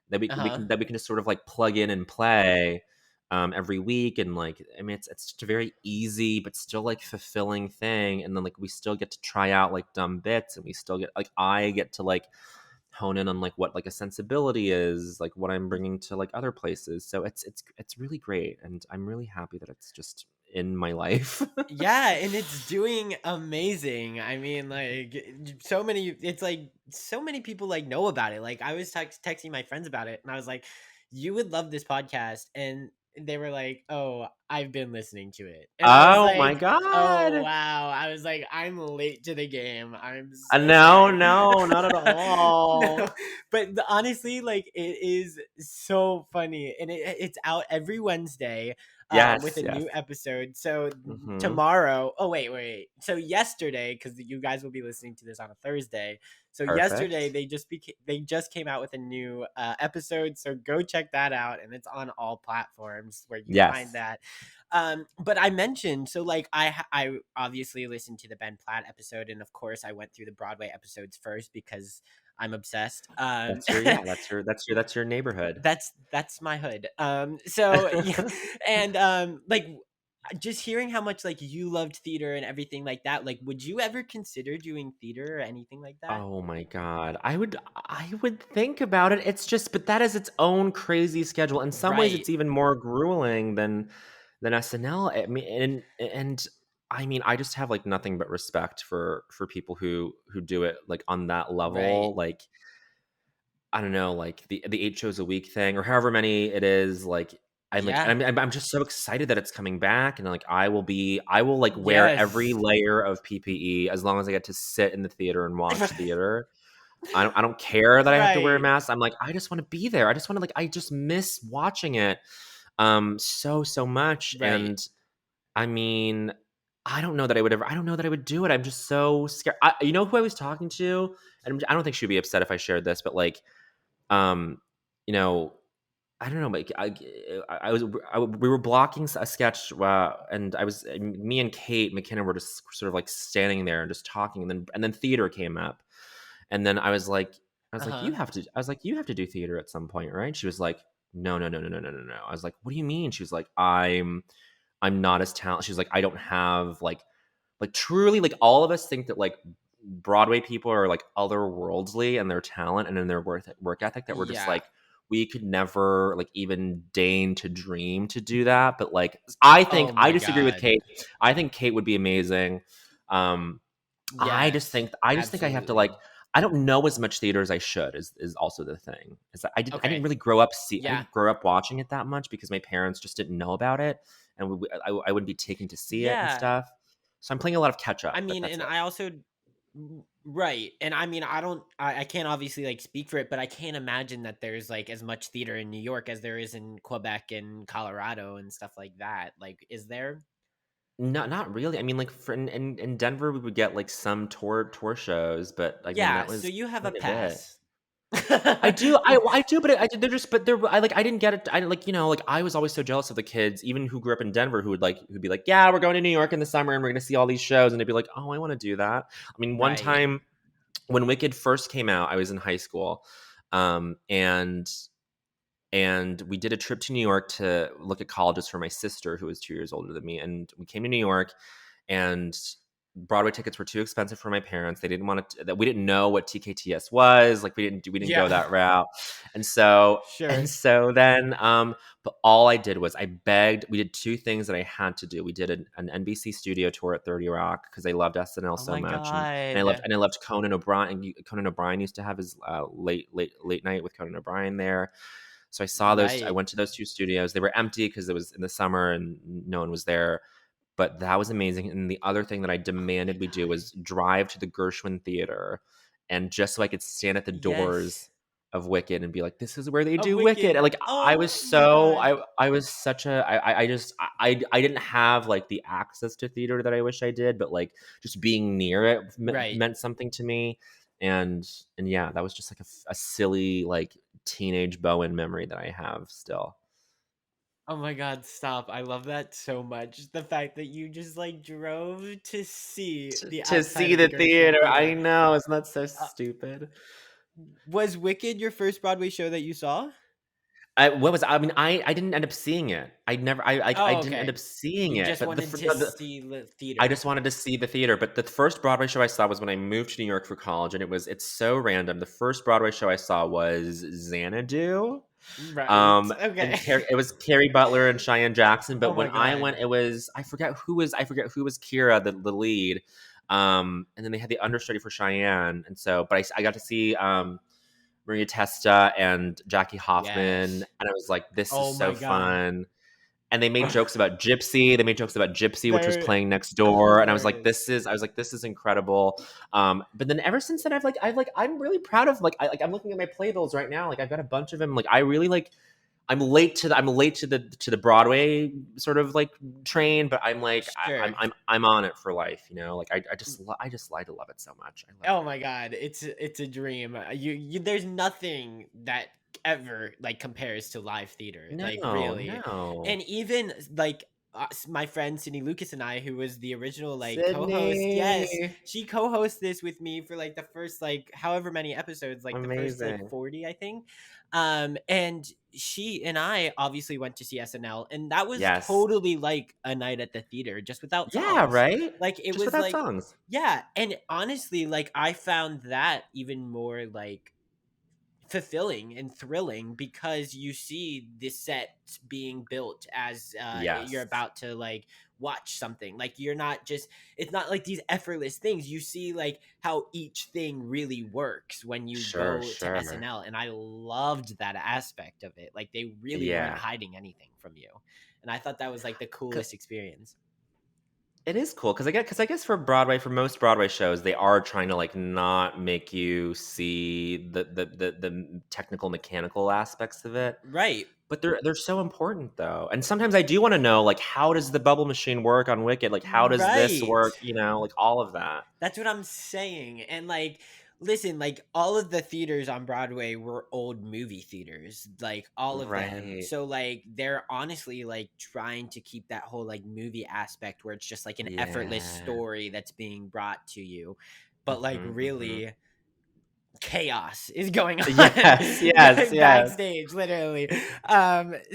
[SPEAKER 2] that we
[SPEAKER 1] Uh-huh.
[SPEAKER 2] can just sort of like plug in and play every week. And like, I mean, it's just a very easy but still like fulfilling thing. And then like we still get to try out like dumb bits, and we still get like, I get to like hone in on like what like a sensibility is, like what I'm bringing to like other places. So it's really great, and I'm really happy that it's just in my life.
[SPEAKER 1] Yeah, and it's doing amazing. I mean, like so many it's like so many people like know about it. Like I was texting my friends about it and I was like, "You would love this podcast." And they were like, "Oh, I've been listening to it." And I was
[SPEAKER 2] Oh my
[SPEAKER 1] like, "Oh,
[SPEAKER 2] god.
[SPEAKER 1] wow." I was like, "I'm late to the game. I'm so
[SPEAKER 2] No,
[SPEAKER 1] sorry."
[SPEAKER 2] no, not at
[SPEAKER 1] No,
[SPEAKER 2] all.
[SPEAKER 1] but honestly, like it is so funny and it's out every Wednesday with
[SPEAKER 2] Yes,
[SPEAKER 1] a
[SPEAKER 2] yes.
[SPEAKER 1] new episode. So
[SPEAKER 2] Hmm.
[SPEAKER 1] tomorrow, oh wait. So yesterday, because you guys will be listening to this on a Thursday. So yesterday
[SPEAKER 2] Perfect.
[SPEAKER 1] they just came out with a new episode. So go check that out, and it's on all platforms where you can find
[SPEAKER 2] Yes.
[SPEAKER 1] that. But I mentioned so like I obviously listened to the Ben Platt episode, and of course I went through the Broadway episodes first because I'm obsessed.
[SPEAKER 2] That's your, yeah, that's your neighborhood.
[SPEAKER 1] That's my hood. So yeah, and like just hearing how much like you loved theater and everything like that, like would you ever consider doing theater or anything like that?
[SPEAKER 2] Oh my god. I would think about it. It's just, but that is its own crazy schedule. In some ways
[SPEAKER 1] Right.
[SPEAKER 2] it's even more grueling than SNL. I mean, and I mean, I just have like nothing but respect for people who do it like on that
[SPEAKER 1] Right.
[SPEAKER 2] level. Like I don't know, like the 8 shows a week thing, or however many it is. Like
[SPEAKER 1] Yeah.
[SPEAKER 2] I'm just so excited that it's coming back, and like I will like wear every
[SPEAKER 1] Yes.
[SPEAKER 2] layer of PPE as long as I get to sit in the theater and watch theater. I don't care that I have to wear a
[SPEAKER 1] Right.
[SPEAKER 2] mask. I'm like, I just want to be there. I just want to like, I just miss watching it so much.
[SPEAKER 1] Right.
[SPEAKER 2] And I mean, I don't know that I would do it. I'm just so scared. You know who I was talking to? And I don't think she'd be upset if I shared this, but like, um, you know, I don't know, like I was we were blocking a sketch, and me and Kate McKinnon were just sort of like standing there and just talking, and then theater came up, and then
[SPEAKER 1] Uh-huh.
[SPEAKER 2] you have to do theater at some point, right? She was like, no, no, no, no, no, no, no, no. I was like, what do you mean? She was like, I'm not as talented. She's like, I don't have like truly, like all of us think that like Broadway people are like otherworldly in their talent and in their work ethic, that we're just
[SPEAKER 1] Yeah.
[SPEAKER 2] like, we could never like even deign to dream to do that. But like
[SPEAKER 1] Oh
[SPEAKER 2] I
[SPEAKER 1] my
[SPEAKER 2] disagree with
[SPEAKER 1] god.
[SPEAKER 2] Kate. I think Kate would be amazing. Um
[SPEAKER 1] Yes.
[SPEAKER 2] I just think I have to like,
[SPEAKER 1] Absolutely.
[SPEAKER 2] I don't know as much theater as I should is also the thing. Is that I didn't
[SPEAKER 1] Okay.
[SPEAKER 2] really I
[SPEAKER 1] Yeah.
[SPEAKER 2] didn't grow up watching it that much because my parents just didn't know about it, and I wouldn't be taken to see it and
[SPEAKER 1] Yeah.
[SPEAKER 2] stuff. So I'm playing a lot of catch
[SPEAKER 1] I
[SPEAKER 2] up, but
[SPEAKER 1] mean,
[SPEAKER 2] that's
[SPEAKER 1] and
[SPEAKER 2] it.
[SPEAKER 1] I also right. And I mean, I can't obviously like speak for it, but I can't imagine that there's like as much theater in New York as there is in Quebec and Colorado and stuff like that. Like, is there?
[SPEAKER 2] Not really. I mean, like for in Denver, we would get like some tour shows, but I mean
[SPEAKER 1] Yeah,
[SPEAKER 2] that
[SPEAKER 1] so
[SPEAKER 2] was
[SPEAKER 1] you have a
[SPEAKER 2] kind of it.
[SPEAKER 1] pass.
[SPEAKER 2] I do, but they're just, but they're, I didn't get it. I like, like I was always so jealous of the kids, even who grew up in Denver, who'd be like, yeah, we're going to New York in the summer and we're going to see all these shows, and they'd be like, oh, I want to do that. I mean, one
[SPEAKER 1] Right.
[SPEAKER 2] time when Wicked first came out, I was in high school, um, and and we did a trip to New York to look at colleges for my sister, who was 2 years older than me, and we came to New York, and Broadway tickets were too expensive for my parents. They didn't want to. That we didn't know what TKTS was. Like we didn't go
[SPEAKER 1] Yeah.
[SPEAKER 2] that route. And so
[SPEAKER 1] Sure.
[SPEAKER 2] then, but all I did was I begged. We did two things that I had to do. We did an NBC studio tour at 30 Rock because I loved SNL
[SPEAKER 1] Oh
[SPEAKER 2] so
[SPEAKER 1] my
[SPEAKER 2] much,
[SPEAKER 1] god.
[SPEAKER 2] and I loved Conan O'Brien. And Conan O'Brien used to have his late night with Conan O'Brien there. So I saw those. I
[SPEAKER 1] Right.
[SPEAKER 2] went to those two studios. They were empty because it was in the summer and no one was there, but that was amazing. And the other thing that I
[SPEAKER 1] Oh my
[SPEAKER 2] demanded we do
[SPEAKER 1] god.
[SPEAKER 2] was drive to the Gershwin Theater, and just so I could stand at the
[SPEAKER 1] Yes.
[SPEAKER 2] doors of Wicked and be like, "This is where they
[SPEAKER 1] A
[SPEAKER 2] do Wicked." And
[SPEAKER 1] wicked.
[SPEAKER 2] like
[SPEAKER 1] Oh my god.
[SPEAKER 2] I was such a I just I didn't have like the access to theater that I wish I did, but like just being near it
[SPEAKER 1] Right.
[SPEAKER 2] meant something to me. And yeah, that was just like a silly like teenage Bowen memory that I have still.
[SPEAKER 1] Oh my god, stop. I love that so much. The fact that you just like drove to see the
[SPEAKER 2] To
[SPEAKER 1] outside
[SPEAKER 2] see
[SPEAKER 1] of the
[SPEAKER 2] the
[SPEAKER 1] Gershwin
[SPEAKER 2] theater, I
[SPEAKER 1] Theater.
[SPEAKER 2] know, isn't that so
[SPEAKER 1] Uh,
[SPEAKER 2] stupid?
[SPEAKER 1] was Wicked your first Broadway show that you saw?
[SPEAKER 2] I mean, I didn't end up seeing it. I
[SPEAKER 1] Oh,
[SPEAKER 2] didn't end
[SPEAKER 1] okay.
[SPEAKER 2] up seeing
[SPEAKER 1] You
[SPEAKER 2] it,
[SPEAKER 1] just
[SPEAKER 2] but
[SPEAKER 1] wanted to see the
[SPEAKER 2] I
[SPEAKER 1] theater.
[SPEAKER 2] just wanted to see the theater. But the first Broadway show I saw was when I moved to New York for college, and it's so random. The first Broadway show I saw was Xanadu.
[SPEAKER 1] Right.
[SPEAKER 2] And
[SPEAKER 1] Okay.
[SPEAKER 2] It was Carrie Butler and Cheyenne Jackson.
[SPEAKER 1] Oh
[SPEAKER 2] But when
[SPEAKER 1] my
[SPEAKER 2] I went,
[SPEAKER 1] god.
[SPEAKER 2] it was I forget who was Kira, the lead. And then they had the understudy for Cheyenne, and so but I got to see Maria Testa and Jackie Hoffman,
[SPEAKER 1] Yes.
[SPEAKER 2] and I was like, this is
[SPEAKER 1] Oh
[SPEAKER 2] so
[SPEAKER 1] my god.
[SPEAKER 2] fun. And they made jokes about Gypsy. They made jokes about Gypsy, which was
[SPEAKER 1] They're
[SPEAKER 2] playing next door. And
[SPEAKER 1] hilarious.
[SPEAKER 2] I was like, this is incredible. But then ever since then, I'm really proud of I'm looking at my playbills right now. Like I've got a bunch of them. Like I really like I'm late to the Broadway sort of like train, but
[SPEAKER 1] Sure.
[SPEAKER 2] I'm on it for life. Like I just love it so much. I love it.
[SPEAKER 1] Oh my god, it's a dream. You there's nothing that ever like compares to live theater, like
[SPEAKER 2] No,
[SPEAKER 1] really.
[SPEAKER 2] no,
[SPEAKER 1] And even like my friend Sydney Lucas and I, who was the original like co-host, yes,
[SPEAKER 2] Sydney,
[SPEAKER 1] she co-hosts this with me for like the first like however many episodes, like the first like
[SPEAKER 2] amazing.
[SPEAKER 1] 40, I think. And she and I obviously went to see SNL, and that was
[SPEAKER 2] Yes.
[SPEAKER 1] totally like a night at the theater, just without
[SPEAKER 2] Yeah,
[SPEAKER 1] songs.
[SPEAKER 2] right?
[SPEAKER 1] Like it
[SPEAKER 2] Just
[SPEAKER 1] was
[SPEAKER 2] without
[SPEAKER 1] like
[SPEAKER 2] songs.
[SPEAKER 1] yeah, and honestly, like I found that even more like fulfilling and thrilling because you see the set being built as you're
[SPEAKER 2] Yes.
[SPEAKER 1] about to like watch something. Like you're not just it's not like these effortless things. You see like how each thing really works when you
[SPEAKER 2] Sure,
[SPEAKER 1] go to
[SPEAKER 2] sure.
[SPEAKER 1] SNL, and I loved that aspect of it. Like they really weren't
[SPEAKER 2] Yeah.
[SPEAKER 1] hiding anything from you. And I thought that was like the
[SPEAKER 2] 'Cau
[SPEAKER 1] coolest experience.
[SPEAKER 2] It is cool because I guess for Broadway, for most Broadway shows, they are trying to, like, not make you see the technical, mechanical aspects of it,
[SPEAKER 1] Right.
[SPEAKER 2] but they're so important, though, and sometimes I do wanna know, like, how does the bubble machine work on Wicked? Like, how does this
[SPEAKER 1] Right.
[SPEAKER 2] work? Like, all of that.
[SPEAKER 1] That's what I'm saying. And like, listen, like all of the theaters on Broadway were old movie theaters, like all of them.
[SPEAKER 2] Right.
[SPEAKER 1] So like they're honestly like trying to keep that whole like movie aspect where it's just like an effortless
[SPEAKER 2] Yeah.
[SPEAKER 1] story that's being brought to you. But like
[SPEAKER 2] Mhm, mhm.
[SPEAKER 1] really chaos is going on
[SPEAKER 2] Yes, yes, yes.
[SPEAKER 1] backstage literally.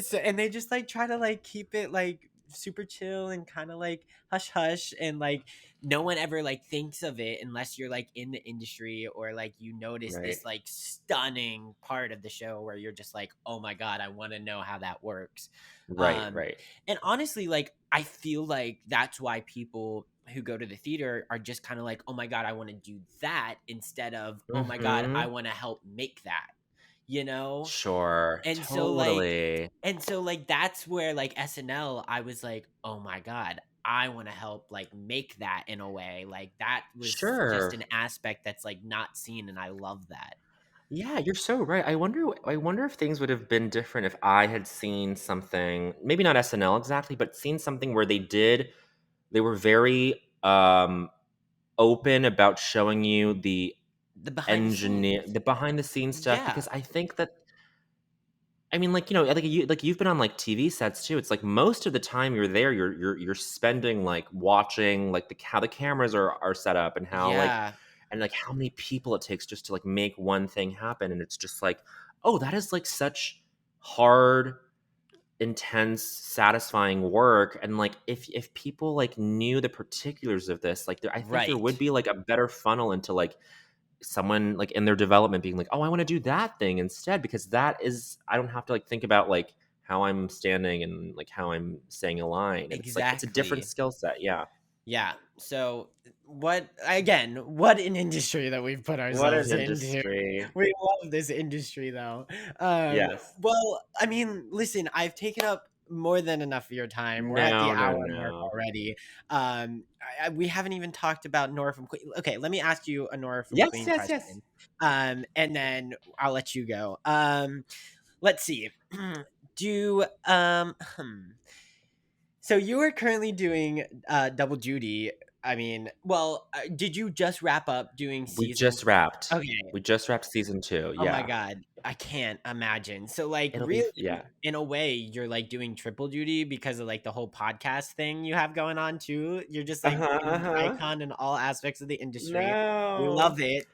[SPEAKER 1] So and they just like try to like keep it like super chill and kind of like hush hush, and like no one ever like thinks of it unless you're like in the industry or like you notice
[SPEAKER 2] Right.
[SPEAKER 1] this like stunning part of the show where you're just like, oh my god, I want to know how that works.
[SPEAKER 2] Right,
[SPEAKER 1] um
[SPEAKER 2] right.
[SPEAKER 1] and honestly, like I feel like that's why people who go to the theater are just kind of like, oh my god, I want to do that instead of, oh my god, I
[SPEAKER 2] Mhm.
[SPEAKER 1] want to help make that, you know?
[SPEAKER 2] Sure,
[SPEAKER 1] And so like
[SPEAKER 2] totally.
[SPEAKER 1] that's where like SNL, I was like, oh my god, I want to help like make that in a way. Like that was just
[SPEAKER 2] Sure.
[SPEAKER 1] an aspect that's like not seen, and I love that.
[SPEAKER 2] Yeah, you're so right. I wonder if things would have been different if I had seen something, maybe not SNL exactly, but seen something where they were very open about showing you the
[SPEAKER 1] The behind the
[SPEAKER 2] engineer
[SPEAKER 1] scenes.
[SPEAKER 2] the behind the scenes stuff,
[SPEAKER 1] Yeah.
[SPEAKER 2] because I think that I mean, like, you've been on, like, TV sets too. It's like most of the time you're there, you're spending, like, watching, like, how the cameras are set up and how, like
[SPEAKER 1] Yeah.
[SPEAKER 2] and, like, how many people it takes just to, like, make one thing happen, and it's just like, "Oh, that is, like, such hard, intense, satisfying work," and, like, if people, like, knew the particulars of this, like, I think there would
[SPEAKER 1] Right.
[SPEAKER 2] be, like, a better funnel into, like, someone like in their development being like, "Oh, I want to do that thing instead," because that is I don't have to like think about like how I'm standing and like how I'm saying a line. It's like it's a different
[SPEAKER 1] Exactly.
[SPEAKER 2] skill set. Yeah.
[SPEAKER 1] Yeah. So what an industry that we've put
[SPEAKER 2] What an
[SPEAKER 1] ourselves into.
[SPEAKER 2] industry.
[SPEAKER 1] We love this industry though.
[SPEAKER 2] Yes.
[SPEAKER 1] Well, I mean, listen, I've taken up more than enough of your time. We're at the
[SPEAKER 2] No, no,
[SPEAKER 1] hour mark
[SPEAKER 2] no.
[SPEAKER 1] already. We haven't even talked about Nora from Queen. Okay, let me ask you a Nora from
[SPEAKER 2] Yes,
[SPEAKER 1] Queen
[SPEAKER 2] yes, yes.
[SPEAKER 1] question. And then I'll let you go. Let's see. Do So you are currently doing double duty. I mean, well, did you just wrap up doing
[SPEAKER 2] We
[SPEAKER 1] season?
[SPEAKER 2] just wrapped.
[SPEAKER 1] Okay.
[SPEAKER 2] We just wrapped season 2.
[SPEAKER 1] Oh my
[SPEAKER 2] Yeah.
[SPEAKER 1] god, I can't imagine. So, like,
[SPEAKER 2] It'll be
[SPEAKER 1] really,
[SPEAKER 2] yeah.
[SPEAKER 1] in a way, you're like doing triple duty because of like the whole podcast thing you have going on too. You're just like
[SPEAKER 2] Uh-huh,
[SPEAKER 1] an
[SPEAKER 2] uh-huh.
[SPEAKER 1] icon in all aspects of the industry. We
[SPEAKER 2] No.
[SPEAKER 1] love it.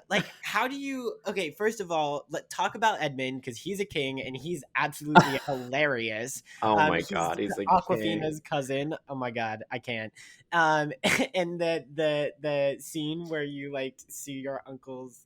[SPEAKER 1] Like, how do you? Okay, first of all, let talk about Edmund because he's a king and he's absolutely hilarious.
[SPEAKER 2] Oh my
[SPEAKER 1] He's
[SPEAKER 2] god, he's a king.
[SPEAKER 1] Aquafina's cousin. Oh my god, I can't. And the scene where you like see your uncle's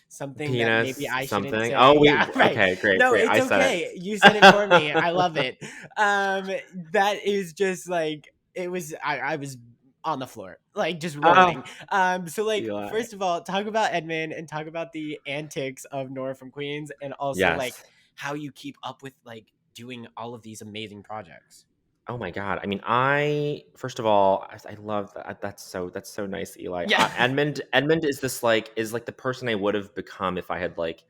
[SPEAKER 1] something that maybe
[SPEAKER 2] Penis
[SPEAKER 1] I shouldn't
[SPEAKER 2] something.
[SPEAKER 1] say.
[SPEAKER 2] Oh, we
[SPEAKER 1] Yeah, right.
[SPEAKER 2] okay, great,
[SPEAKER 1] No,
[SPEAKER 2] great.
[SPEAKER 1] it's
[SPEAKER 2] I said
[SPEAKER 1] okay. You said it for me. I love
[SPEAKER 2] it.
[SPEAKER 1] it. Um, that is just like it was. I was on the floor, like just rolling.
[SPEAKER 2] Oh,
[SPEAKER 1] So like
[SPEAKER 2] Eli.
[SPEAKER 1] first of all, talk about Edmund and talk about the antics of Nora from Queens, and also like
[SPEAKER 2] Yes.
[SPEAKER 1] how you keep up with like doing all of these amazing projects.
[SPEAKER 2] Oh my god. I mean, I first of all, I love that. That's so nice, Eli.
[SPEAKER 1] Yeah.
[SPEAKER 2] Edmund is this like is like the person I would have become if I had like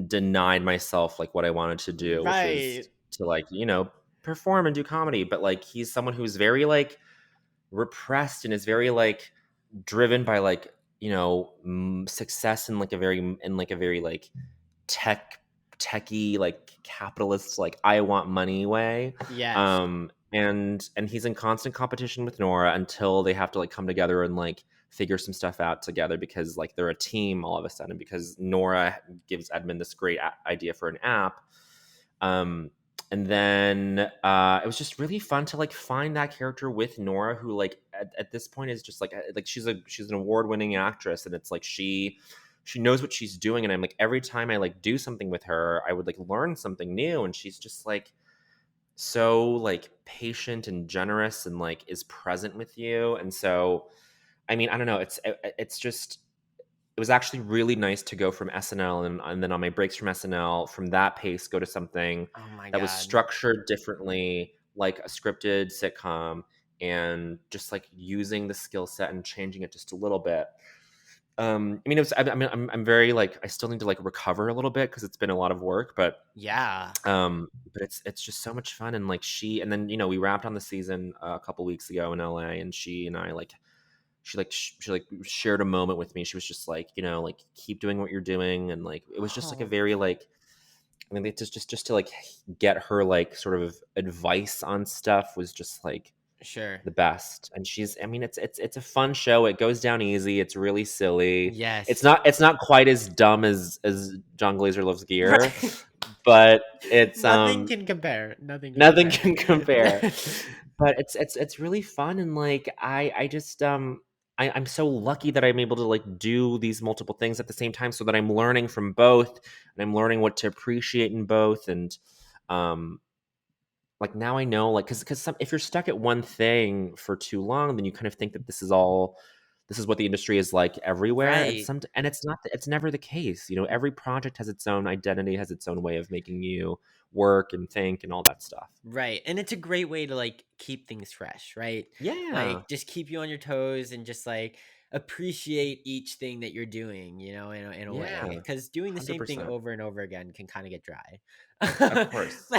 [SPEAKER 2] denied myself like what I wanted to do, which was
[SPEAKER 1] Right.
[SPEAKER 2] to like perform and do comedy. But like he's someone who's very like repressed and is very like driven by like success in like a very like tech techie like capitalist like I want money way.
[SPEAKER 1] Yes.
[SPEAKER 2] And he's in constant competition with Nora until they have to like come together and like figure some stuff out together because like they're a team all of a sudden because Nora gives Edmund this great idea for an app. And then it was just really fun to like find that character with Nora, who like at this point is just like she's an award-winning actress, and it's like she knows what she's doing, and I'm like every time I like do something with her, I would like learn something new, and she's just like so like patient and generous and like is present with you, and so I mean I don't know, it's just it was actually really nice to go from SNL and then on my breaks from SNL, from that pace, go to something
[SPEAKER 1] Oh my
[SPEAKER 2] that was
[SPEAKER 1] god.
[SPEAKER 2] structured differently, like a scripted sitcom, and just like using the skill set and changing it just a little bit. I mean, it was. I mean, I'm very like. I still need to like recover a little bit because it's been a lot of work,
[SPEAKER 1] Yeah.
[SPEAKER 2] but it's just so much fun. And like and then we wrapped on the season a couple weeks ago in LA, and she and I like she like shared a moment with me. She was just like, like keep doing what you're doing, and like it was just like a
[SPEAKER 1] Oh,
[SPEAKER 2] very like I mean, it's just to like get her like sort of advice on stuff was just like
[SPEAKER 1] sure.
[SPEAKER 2] the best. And she's I mean, it's a fun show. It goes down easy. It's really silly.
[SPEAKER 1] Yes.
[SPEAKER 2] It's not quite as dumb as John Glazer Loves Gear,
[SPEAKER 1] Right.
[SPEAKER 2] but it's
[SPEAKER 1] Nothing can compare. Nothing can
[SPEAKER 2] nothing
[SPEAKER 1] compare.
[SPEAKER 2] can compare. But it's really fun, and like I just I'm so lucky that I'm able to like do these multiple things at the same time so that I'm learning from both, and I'm learning what to appreciate in both. And um like now I know like because some if you're stuck at one thing for too long, then you kind of think that this is what the industry is like everywhere, and
[SPEAKER 1] Right.
[SPEAKER 2] it's never the case. Every project has its own identity, has its own way of making you work and think and all that stuff.
[SPEAKER 1] Right. And it's a great way to like keep things fresh, right?
[SPEAKER 2] Yeah.
[SPEAKER 1] Like just keep you on your toes and just like appreciate each thing that you're doing, in a
[SPEAKER 2] Yeah.
[SPEAKER 1] way. Cuz doing the same thing
[SPEAKER 2] 100%.
[SPEAKER 1] over and over again can kind of get dry.
[SPEAKER 2] Of course.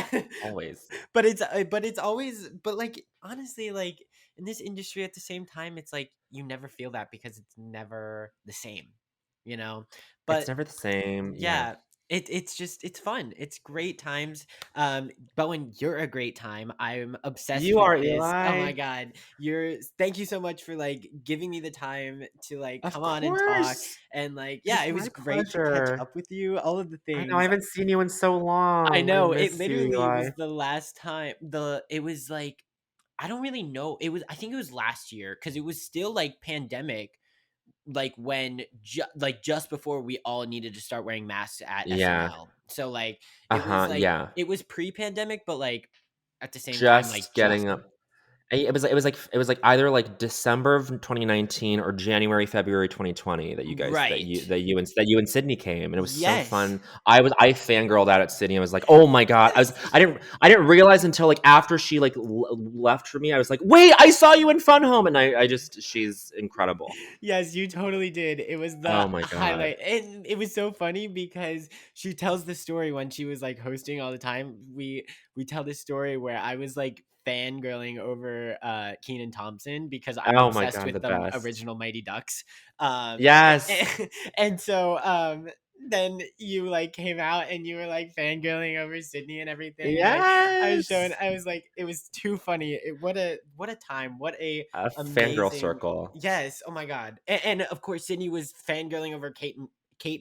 [SPEAKER 2] Always.
[SPEAKER 1] But it's always but like honestly like in this industry at the same time, it's like you never feel that because it's never the same, you know?
[SPEAKER 2] It's
[SPEAKER 1] But
[SPEAKER 2] never the same. Yeah.
[SPEAKER 1] yeah, it's just it's fun. It's great times. Bowen, you're a great time. I'm obsessed
[SPEAKER 2] You
[SPEAKER 1] with
[SPEAKER 2] are,
[SPEAKER 1] this. Oh my
[SPEAKER 2] Eli.
[SPEAKER 1] god. Thank you so much for like giving me the time to like
[SPEAKER 2] Of
[SPEAKER 1] come on and talk.
[SPEAKER 2] course.
[SPEAKER 1] And like,
[SPEAKER 2] It
[SPEAKER 1] yeah,
[SPEAKER 2] is
[SPEAKER 1] it
[SPEAKER 2] my
[SPEAKER 1] was great to catch
[SPEAKER 2] pleasure.
[SPEAKER 1] up with you. All of the
[SPEAKER 2] I know, I
[SPEAKER 1] things.
[SPEAKER 2] haven't seen you in so
[SPEAKER 1] I
[SPEAKER 2] long. I
[SPEAKER 1] know it
[SPEAKER 2] miss you,
[SPEAKER 1] literally
[SPEAKER 2] Eli.
[SPEAKER 1] was the last time it was like I don't really know. I think it was last year because it was still like pandemic, like when like just before we all needed to start wearing masks at
[SPEAKER 2] Yeah.
[SPEAKER 1] SNL. So like
[SPEAKER 2] Uh-huh, yeah.
[SPEAKER 1] it was pre-pandemic, but like at the same time, like
[SPEAKER 2] Just
[SPEAKER 1] just
[SPEAKER 2] getting up. It was like either like December of 2019 or January, February 2020 that you guys
[SPEAKER 1] right.
[SPEAKER 2] that you and Sydney came, and it was so
[SPEAKER 1] Yes.
[SPEAKER 2] fun. I fangirled out at Sydney. I was like, "Oh my god." I didn't realize until like after she like left for me. I was like, "Wait, I saw you in Fun Home." And I just she's incredible.
[SPEAKER 1] Yes, you totally did. It was the
[SPEAKER 2] Oh my god.
[SPEAKER 1] highlight. And it was so funny because she tells the story when she was like hosting all the time. We tell this story where I was like fangirling over Keenan Thompson because I'm
[SPEAKER 2] Oh my
[SPEAKER 1] obsessed
[SPEAKER 2] god,
[SPEAKER 1] with
[SPEAKER 2] the
[SPEAKER 1] the
[SPEAKER 2] best.
[SPEAKER 1] original Mighty Ducks. Um
[SPEAKER 2] Yes.
[SPEAKER 1] and so then you like came out and you were like fangirling over Sydney and everything, and
[SPEAKER 2] Yes.
[SPEAKER 1] I was like, it was too funny. What a time, what a
[SPEAKER 2] A fangirl
[SPEAKER 1] amazing.
[SPEAKER 2] circle.
[SPEAKER 1] Yes, oh my god. And of course Sydney was fangirling over Kate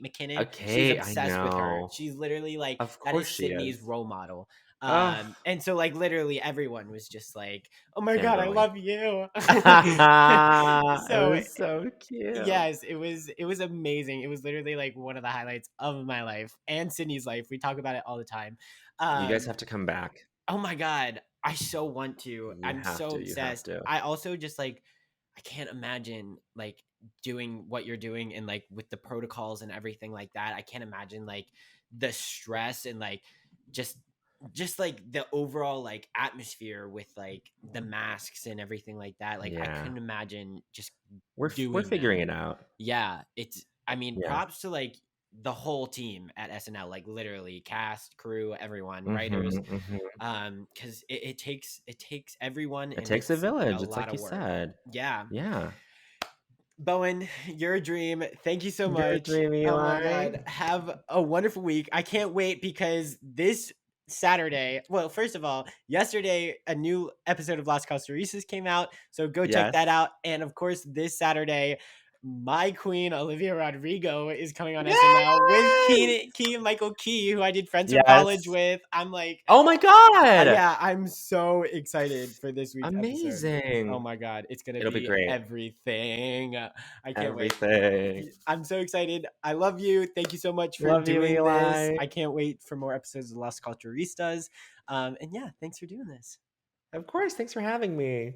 [SPEAKER 1] McKinnon. She's
[SPEAKER 2] Okay, I
[SPEAKER 1] obsessed with her.
[SPEAKER 2] know.
[SPEAKER 1] She's literally like
[SPEAKER 2] Of
[SPEAKER 1] that
[SPEAKER 2] course
[SPEAKER 1] is
[SPEAKER 2] she
[SPEAKER 1] Sydney's
[SPEAKER 2] is.
[SPEAKER 1] role model.
[SPEAKER 2] Oh,
[SPEAKER 1] And so like literally everyone was just like, "Oh my god, I
[SPEAKER 2] fangirling.
[SPEAKER 1] love you."
[SPEAKER 2] It
[SPEAKER 1] So
[SPEAKER 2] was so cute.
[SPEAKER 1] yes, it was amazing. It was literally like one of the highlights of my life and Sydney's life. We talk about it all the time.
[SPEAKER 2] You guys
[SPEAKER 1] Um
[SPEAKER 2] have to come back.
[SPEAKER 1] oh my god, I so want to.
[SPEAKER 2] You
[SPEAKER 1] I'm
[SPEAKER 2] have
[SPEAKER 1] so
[SPEAKER 2] to, you have
[SPEAKER 1] obsessed.
[SPEAKER 2] to.
[SPEAKER 1] I also just like I can't imagine like doing what you're doing and like with the protocols and everything like that. I can't imagine like the stress and like just like the overall like atmosphere with like the masks and everything like that. Like I
[SPEAKER 2] Yeah.
[SPEAKER 1] couldn't imagine just
[SPEAKER 2] We're
[SPEAKER 1] doing
[SPEAKER 2] figuring
[SPEAKER 1] that.
[SPEAKER 2] it out.
[SPEAKER 1] Yeah, it's I mean,
[SPEAKER 2] Yeah.
[SPEAKER 1] props to like the whole team at SNL, like literally cast, crew, everyone, writers,
[SPEAKER 2] Mhm, mhm.
[SPEAKER 1] because it takes everyone
[SPEAKER 2] It
[SPEAKER 1] and
[SPEAKER 2] takes a
[SPEAKER 1] it's a
[SPEAKER 2] village, it's
[SPEAKER 1] lot
[SPEAKER 2] like
[SPEAKER 1] of
[SPEAKER 2] you
[SPEAKER 1] work.
[SPEAKER 2] said.
[SPEAKER 1] Yeah.
[SPEAKER 2] Yeah.
[SPEAKER 1] Bowen, you're a dream. Thank you so
[SPEAKER 2] You're a
[SPEAKER 1] much.
[SPEAKER 2] dream,
[SPEAKER 1] Oh my
[SPEAKER 2] Eli.
[SPEAKER 1] God. Have a wonderful week. I can't wait because this Saturday, well, first of all, yesterday, a new episode of Las Culturistas came out. So go check
[SPEAKER 2] Yes.
[SPEAKER 1] that out. And of course, this Saturday, my queen, Olivia Rodrigo, is coming on SNL with
[SPEAKER 2] Yes!
[SPEAKER 1] Key Michael Key, who I did Friends from College
[SPEAKER 2] Yes.
[SPEAKER 1] with. I'm like,
[SPEAKER 2] Oh my god!
[SPEAKER 1] yeah, I'm so excited for this week's episode. Oh
[SPEAKER 2] Amazing.
[SPEAKER 1] my god, it's gonna
[SPEAKER 2] It'll be
[SPEAKER 1] be
[SPEAKER 2] great.
[SPEAKER 1] everything. I can't wait.
[SPEAKER 2] Everything.
[SPEAKER 1] I'm so excited. I love you. Thank you so much for
[SPEAKER 2] Love you,
[SPEAKER 1] doing this.
[SPEAKER 2] Eli.
[SPEAKER 1] I can't wait for more episodes of Las Culturistas. And yeah, thanks for doing this.
[SPEAKER 2] Of course, thanks for having me.